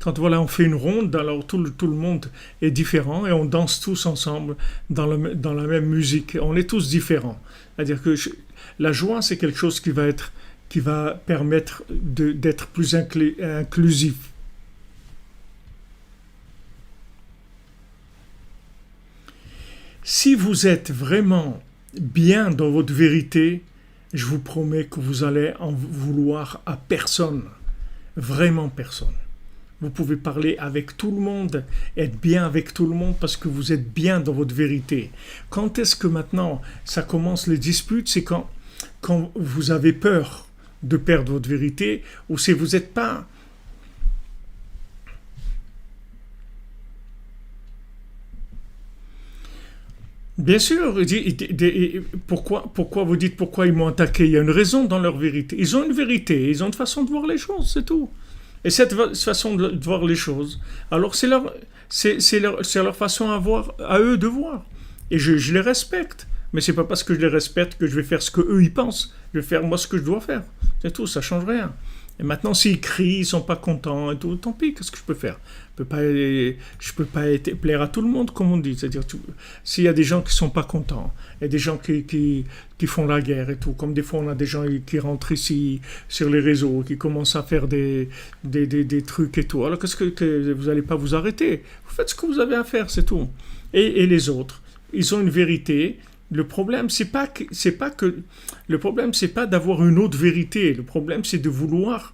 Speaker 1: Quand voilà, on fait une ronde, alors tout le monde est différent et on danse tous ensemble dans la même musique. On est tous différents. C'est-à-dire que la joie, c'est quelque chose qui va permettre d'être plus inclusif. Si vous êtes vraiment bien dans votre vérité, je vous promets que vous allez en vouloir à personne. Vraiment personne. Vous pouvez parler avec tout le monde, être bien avec tout le monde parce que vous êtes bien dans votre vérité. Quand est-ce que maintenant ça commence les disputes? C'est quand vous avez peur de perdre votre vérité ou si vous n'êtes pas... Bien sûr, pourquoi vous dites pourquoi ils m'ont attaqué? Il y a une raison dans leur vérité. Ils ont une vérité, ils ont une façon de voir les choses, c'est tout. Et cette façon de voir les choses, alors c'est leur façon à eux de voir. Et je les respecte. Mais c'est pas parce que je les respecte que je vais faire ce que eux ils pensent. Je vais faire moi ce que je dois faire. C'est tout, ça change rien. Et maintenant, s'ils crient, ils sont pas contents et tout, tant pis, qu'est-ce que je peux faire? Je peux pas plaire à tout le monde, comme on dit. C'est-à-dire, s'il y a des gens qui sont pas contents, et des gens qui font la guerre et tout, comme des fois on a des gens qui rentrent ici sur les réseaux, qui commencent à faire des trucs et tout. Alors qu'est-ce que vous allez pas vous arrêter? Vous faites ce que vous avez à faire, c'est tout. Et les autres, ils ont une vérité. Le problème, le problème, c'est pas d'avoir une autre vérité. Le problème, c'est de vouloir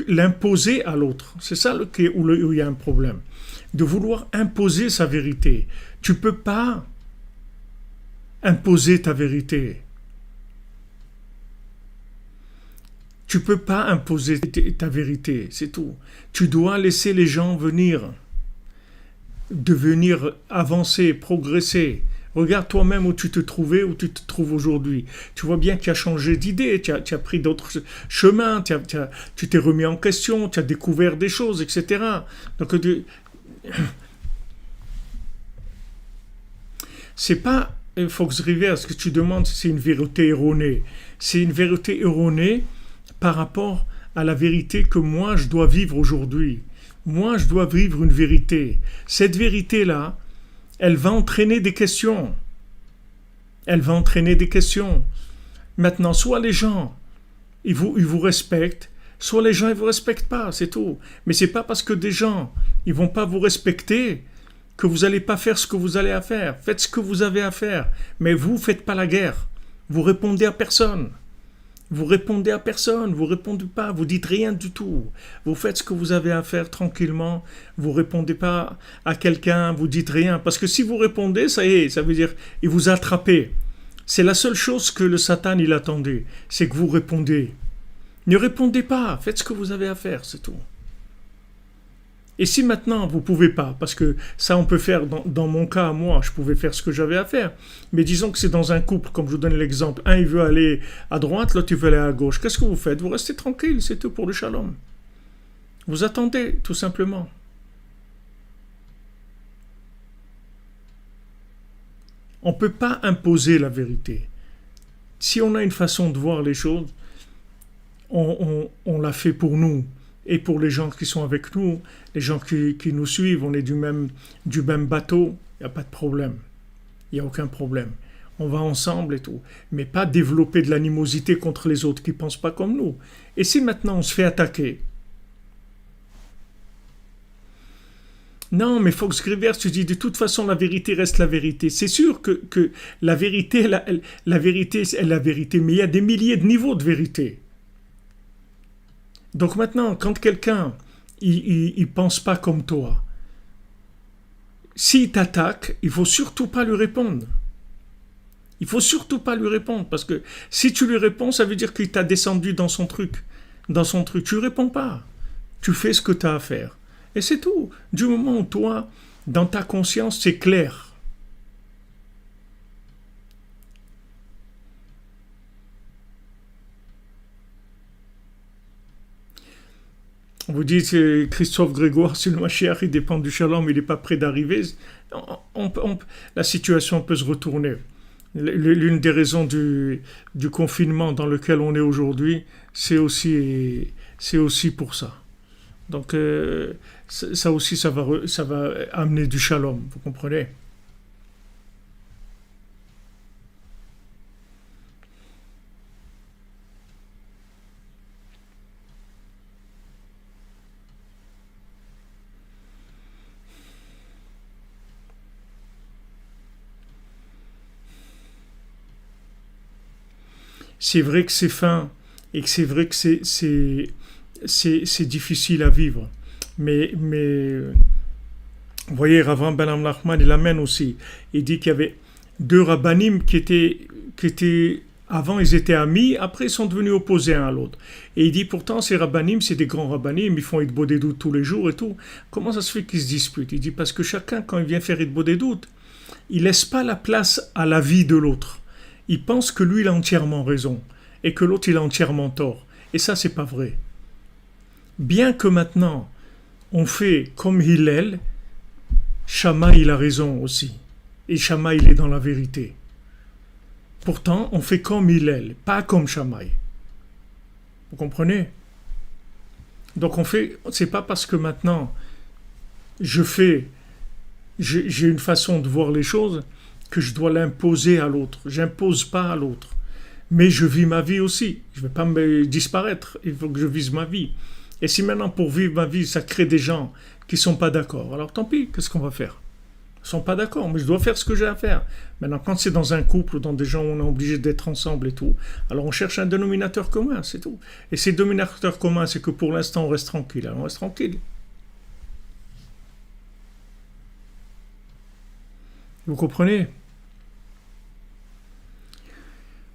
Speaker 1: l'imposer à l'autre. C'est ça où il y a un problème. De vouloir imposer sa vérité. Tu peux pas imposer ta vérité. Tu peux pas imposer ta vérité, c'est tout. Tu dois laisser les gens devenir avancer, progresser. Regarde toi-même où tu te trouvais, où tu te trouves aujourd'hui. Tu vois bien que tu as changé d'idée, tu as pris d'autres chemins, tu t'es remis en question, tu as découvert des choses, etc. Donc, c'est pas Fox Rivers, ce que tu demandes, c'est une vérité erronée. C'est une vérité erronée par rapport à la vérité que moi, je dois vivre aujourd'hui. Moi, je dois vivre une vérité. Cette vérité-là, elle va entraîner des questions. Elle va entraîner des questions. Maintenant, soit les gens, ils vous respectent, soit les gens, ils vous respectent pas, c'est tout. Mais c'est pas parce que des gens, ils vont pas vous respecter que vous allez pas faire ce que vous allez à faire. Faites ce que vous avez à faire. Mais vous, faites pas la guerre. Vous répondez à personne. Vous répondez à personne, vous répondez pas, vous dites rien du tout. Vous faites ce que vous avez à faire tranquillement, vous répondez pas à quelqu'un, vous dites rien. Parce que si vous répondez, ça y est, ça veut dire il vous a attrapé. C'est la seule chose que le Satan il attendait, c'est que vous répondez. Ne répondez pas, faites ce que vous avez à faire, c'est tout. Et si maintenant vous pouvez pas, parce que ça on peut faire, dans mon cas, moi, je pouvais faire ce que j'avais à faire, mais disons que c'est dans un couple, comme je vous donne l'exemple, un il veut aller à droite, l'autre il veut aller à gauche, qu'est-ce que vous faites? Vous restez tranquille, c'est tout pour le shalom. Vous attendez, tout simplement. On ne peut pas imposer la vérité. Si on a une façon de voir les choses, on l'a fait pour nous. Et pour les gens qui sont avec nous, les gens qui nous suivent, on est du même bateau, il n'y a pas de problème. Il n'y a aucun problème. On va ensemble et tout. Mais pas développer de l'animosité contre les autres qui ne pensent pas comme nous. Et si maintenant on se fait attaquer? Non, mais Fox Rivers, tu dis de toute façon la vérité reste la vérité. C'est sûr que la vérité, la vérité, c'est la vérité, mais il y a des milliers de niveaux de vérité. Donc maintenant, quand quelqu'un il pense pas comme toi, s'il t'attaque, il faut surtout pas lui répondre. Il faut surtout pas lui répondre parce que si tu lui réponds, ça veut dire qu'il t'a descendu dans son truc. Tu lui réponds pas. Tu fais ce que tu as à faire. Et c'est tout. Du moment où toi, dans ta conscience, c'est clair. Vous dites Christophe Grégoire, si le Mashiach il dépend du shalom, il n'est pas prêt d'arriver, la situation peut se retourner. L'une des raisons du confinement dans lequel on est aujourd'hui, c'est aussi pour ça. Donc, ça aussi, ça va amener du shalom, vous comprenez? C'est vrai que c'est fin et que c'est vrai que c'est difficile à vivre. Mais vous voyez, Ravin Ben Nachman, il amène aussi. Il dit qu'il y avait deux rabbinim qui étaient avant, ils étaient amis, après, ils sont devenus opposés l'un à l'autre. Et il dit pourtant, ces rabbinim, c'est des grands rabbinim, ils font Hitbo des doutes tous les jours et tout. Comment ça se fait qu'ils se disputent? Il dit parce que chacun, quand il vient faire Hitbo des doutes, il laisse pas la place à la vie de l'autre. Il pense que lui, il a entièrement raison et que l'autre, il a entièrement tort. Et ça, c'est pas vrai. Bien que maintenant, on fait comme Hillel, Shammai, il a raison aussi. Et Shammai, il est dans la vérité. Pourtant, on fait comme Hillel, pas comme Shammai. Vous comprenez? Donc on fait, c'est pas parce que maintenant j'ai une façon de voir les choses que je dois l'imposer à l'autre. J'impose pas à l'autre. Mais je vis ma vie aussi. Je ne vais pas me disparaître. Il faut que je vise ma vie. Et si maintenant, pour vivre ma vie, ça crée des gens qui ne sont pas d'accord, alors tant pis, qu'est-ce qu'on va faire? Ils ne sont pas d'accord, mais je dois faire ce que j'ai à faire. Maintenant, quand c'est dans un couple ou dans des gens où on est obligé d'être ensemble et tout, alors on cherche un dénominateur commun, c'est tout. Et ces dénominateurs communs, c'est que pour l'instant, on reste tranquille. Alors on reste tranquille. Vous comprenez?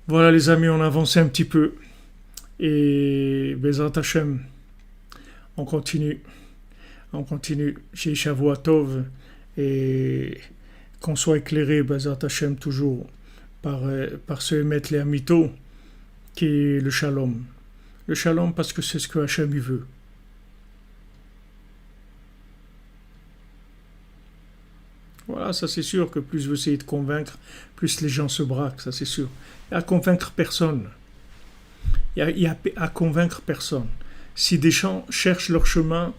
Speaker 1: Voilà les amis, on a avancé un petit peu. Et Bezrat Hashem, on continue. On continue chez Shavuot Tov. Et qu'on soit éclairé, Bezrat Hashem, toujours par ce Emet les Amito, qui est le Shalom. Le Shalom parce que c'est ce que Hashem y veut. Voilà, ça c'est sûr que plus vous essayez de convaincre, plus les gens se braquent, ça c'est sûr. Il y a à convaincre personne. Il y a à convaincre personne. Si des gens cherchent leur chemin,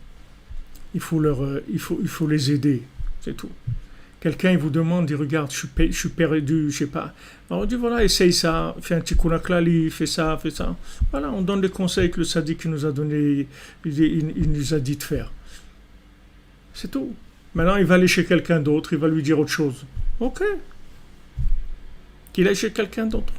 Speaker 1: il faut les aider, c'est tout. Quelqu'un il vous demande, il regarde, je suis perdu, je sais pas. Alors on dit voilà, essaye ça, fais un petit kunaklali, fais ça, fais ça. Voilà, on donne les conseils que le sadique nous a donné, il nous a dit de faire. C'est tout. Maintenant, il va aller chez quelqu'un d'autre, il va lui dire autre chose. Ok, qu'il aille chez quelqu'un d'autre.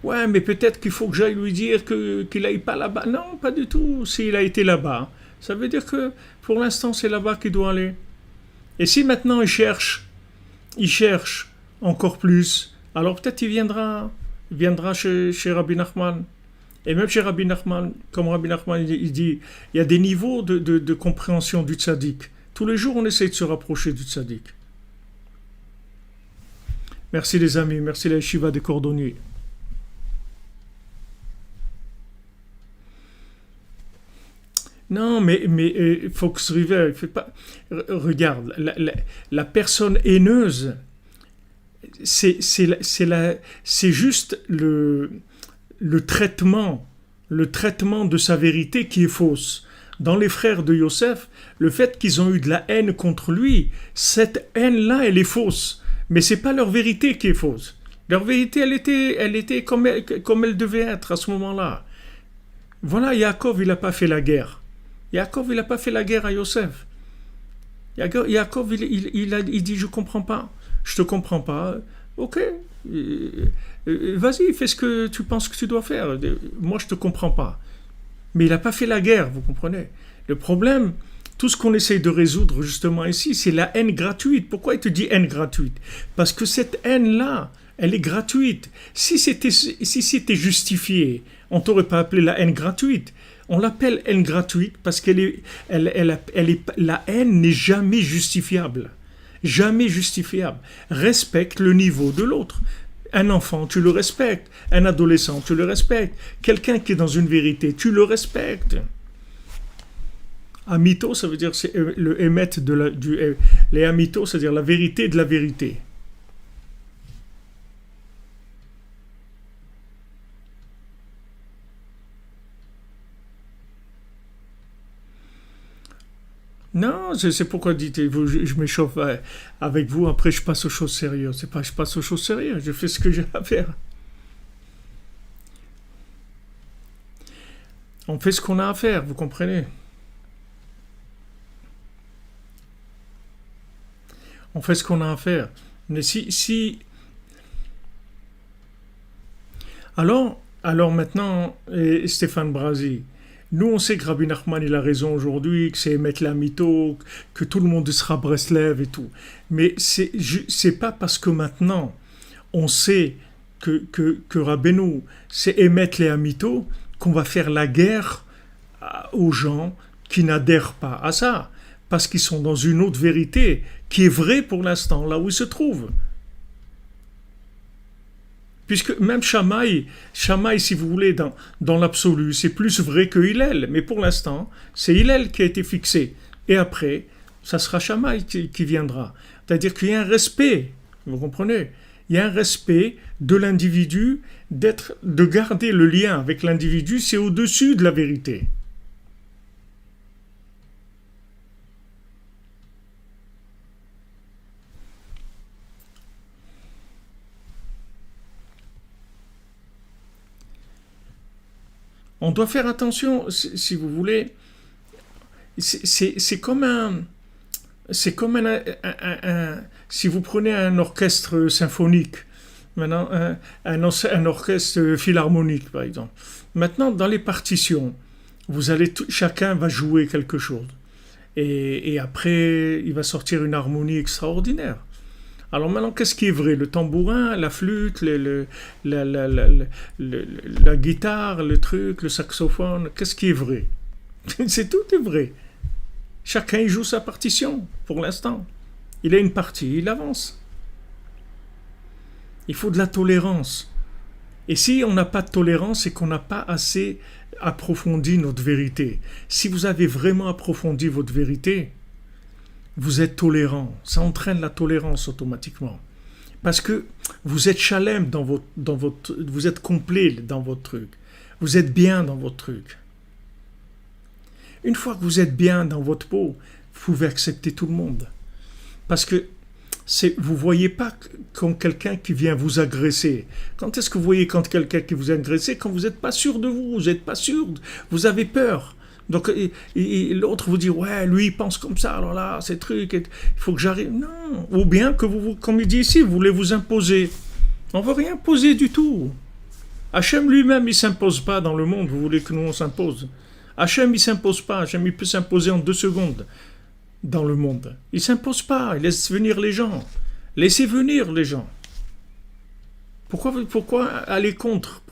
Speaker 1: Ouais, mais peut-être qu'il faut que j'aille lui dire qu'il n'aille pas là-bas. Non, pas du tout. S'il a été là-bas, ça veut dire que pour l'instant, c'est là-bas qu'il doit aller. Et si maintenant il cherche encore plus, alors peut-être il viendra chez Rabbi Nachman. Et même chez Rabbi Nachman, comme Rabbi Nachman il dit, il y a des niveaux de compréhension du tzaddik. Tous les jours, on essaie de se rapprocher du tzaddik. Merci les amis, merci la yeshiva des cordonniers. Non, mais Fox River, il fait pas. Regarde, la personne haineuse, c'est juste le traitement de sa vérité qui est fausse. Dans les frères de Yosef, le fait qu'ils ont eu de la haine contre lui, cette haine-là, elle est fausse. Mais c'est pas leur vérité qui est fausse. Leur vérité, elle était comme elle devait être à ce moment-là. Voilà, Yaakov, il n'a pas fait la guerre. Yaakov, il n'a pas fait la guerre à Yosef. Yaakov, il dit, je ne comprends pas. Je ne te comprends pas. Ok, vas-y, fais ce que tu penses que tu dois faire. Moi, je ne te comprends pas. Mais il n'a pas fait la guerre, vous comprenez? Le problème, tout ce qu'on essaye de résoudre justement ici, c'est la haine gratuite. Pourquoi il te dit haine gratuite? Parce que cette haine-là, elle est gratuite. Si c'était justifié, on ne t'aurait pas appelé la haine gratuite. On l'appelle haine gratuite parce la haine n'est jamais justifiable. Jamais justifiable. Respecte le niveau de l'autre. Un enfant, tu le respectes. Un adolescent, tu le respectes. Quelqu'un qui est dans une vérité, tu le respectes. Amito, ça veut dire c'est le émet les amito, c'est-à-dire la vérité de la vérité. Non, c'est pourquoi je m'échauffe avec vous, après je passe aux choses sérieuses. C'est pas je passe aux choses sérieuses, je fais ce que j'ai à faire. On fait ce qu'on a à faire, vous comprenez? On fait ce qu'on a à faire. Mais si alors maintenant, Stéphane Brasi, nous on sait que Rabbi Nachman il a raison aujourd'hui, que c'est mettre la mytho, que tout le monde sera Breslev et tout. Mais c'est pas parce que maintenant on sait que Rabbeinu c'est émettre les mytho qu'on va faire la guerre aux gens qui n'adhèrent pas à ça. Parce qu'ils sont dans une autre vérité qui est vraie pour l'instant, là où ils se trouvent. Puisque même Shammai, si vous voulez, dans l'absolu, c'est plus vrai que Hillel. Mais pour l'instant, c'est Hillel qui a été fixé. Et après, ça sera Shammai qui viendra. C'est-à-dire qu'il y a un respect, vous comprenez? Il y a un respect de l'individu, de garder le lien avec l'individu, c'est au-dessus de la vérité. On doit faire attention, si vous voulez. C'est comme un. C'est comme si vous prenez un orchestre symphonique, maintenant un orchestre philharmonique par exemple. Maintenant, dans les partitions, chacun va jouer quelque chose. Et après, il va sortir une harmonie extraordinaire. Alors maintenant, qu'est-ce qui est vrai? Le tambourin, la flûte, la guitare, le truc, le saxophone, qu'est-ce qui est vrai? C'est tout est vrai. Chacun y joue sa partition, pour l'instant. Il a une partie, il avance. Il faut de la tolérance. Et si on n'a pas de tolérance, c'est qu'on n'a pas assez approfondi notre vérité. Si vous avez vraiment approfondi votre vérité, vous êtes tolérant. Ça entraîne la tolérance automatiquement. Parce que vous êtes chalem vous êtes complet dans votre truc. Vous êtes bien dans votre truc. Une fois que vous êtes bien dans votre peau, vous pouvez accepter tout le monde. Parce que vous ne voyez pas comme quelqu'un qui vient vous agresser. Quand est-ce que vous voyez quand quelqu'un qui vous a agressé? Quand vous n'êtes pas sûr de vous n'êtes pas sûr, vous avez peur. Donc l'autre vous dit, ouais, lui il pense comme ça, alors là, ces trucs, il faut que j'arrive. Non. Ou bien que vous, comme il dit ici, vous voulez vous imposer. On ne veut rien imposer du tout. Hachem lui-même, il ne s'impose pas dans le monde, vous voulez que nous on s'impose. Hachem, il ne s'impose pas. Hachem, il peut s'imposer en 2 secondes dans le monde. Il ne s'impose pas, il laisse venir les gens. Laissez venir les gens. Pourquoi aller contre?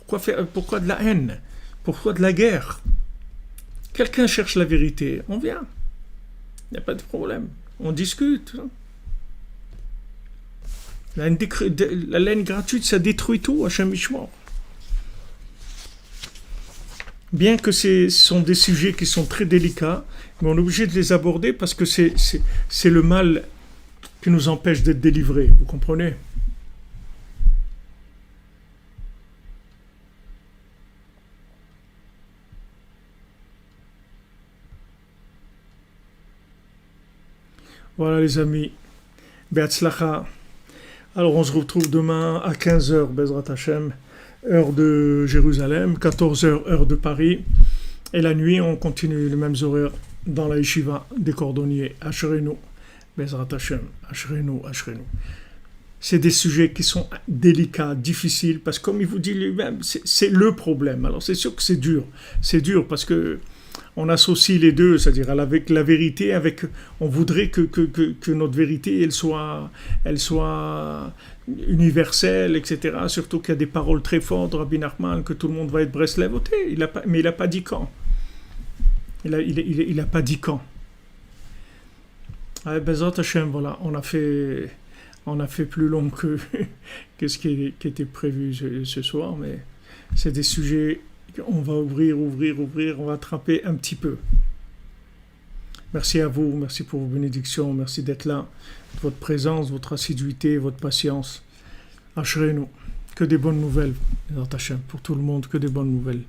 Speaker 1: Pourquoi de la haine? Pourquoi de la guerre? Quelqu'un cherche la vérité, on vient. Il n'y a pas de problème. On discute. La laine gratuite, ça détruit tout, Hachem Ishmor. Bien que ce sont des sujets qui sont très délicats, mais on est obligé de les aborder parce que c'est le mal qui nous empêche d'être délivrés. Vous comprenez? Voilà les amis. Be'atzlacha. Alors on se retrouve demain à 15h, Bezrat Hashem, heure de Jérusalem, 14h, heure de Paris. Et la nuit, on continue les mêmes horaires dans la yeshiva des cordonniers. Ashrenu, Bezrat Hashem, Ashrenu. C'est des sujets qui sont délicats, difficiles, parce que comme il vous dit lui-même, c'est le problème. Alors c'est sûr que c'est dur. C'est dur parce que on associe les deux, c'est-à-dire avec la vérité, on voudrait que notre vérité, elle soit universelle, etc. Surtout qu'il y a des paroles très fortes de Rabbi Nachman, que tout le monde va être Breslev. Mais il n'a pas dit quand. Il a pas dit quand. Bezrat Hashem, voilà, on a fait plus long que ce qui était prévu ce soir, mais c'est des sujets qu'on va ouvrir, on va attraper un petit peu. Merci à vous, merci pour vos bénédictions, merci d'être là, votre présence, votre assiduité, votre patience. Ashrenu, que des bonnes nouvelles, pour tout le monde, que des bonnes nouvelles.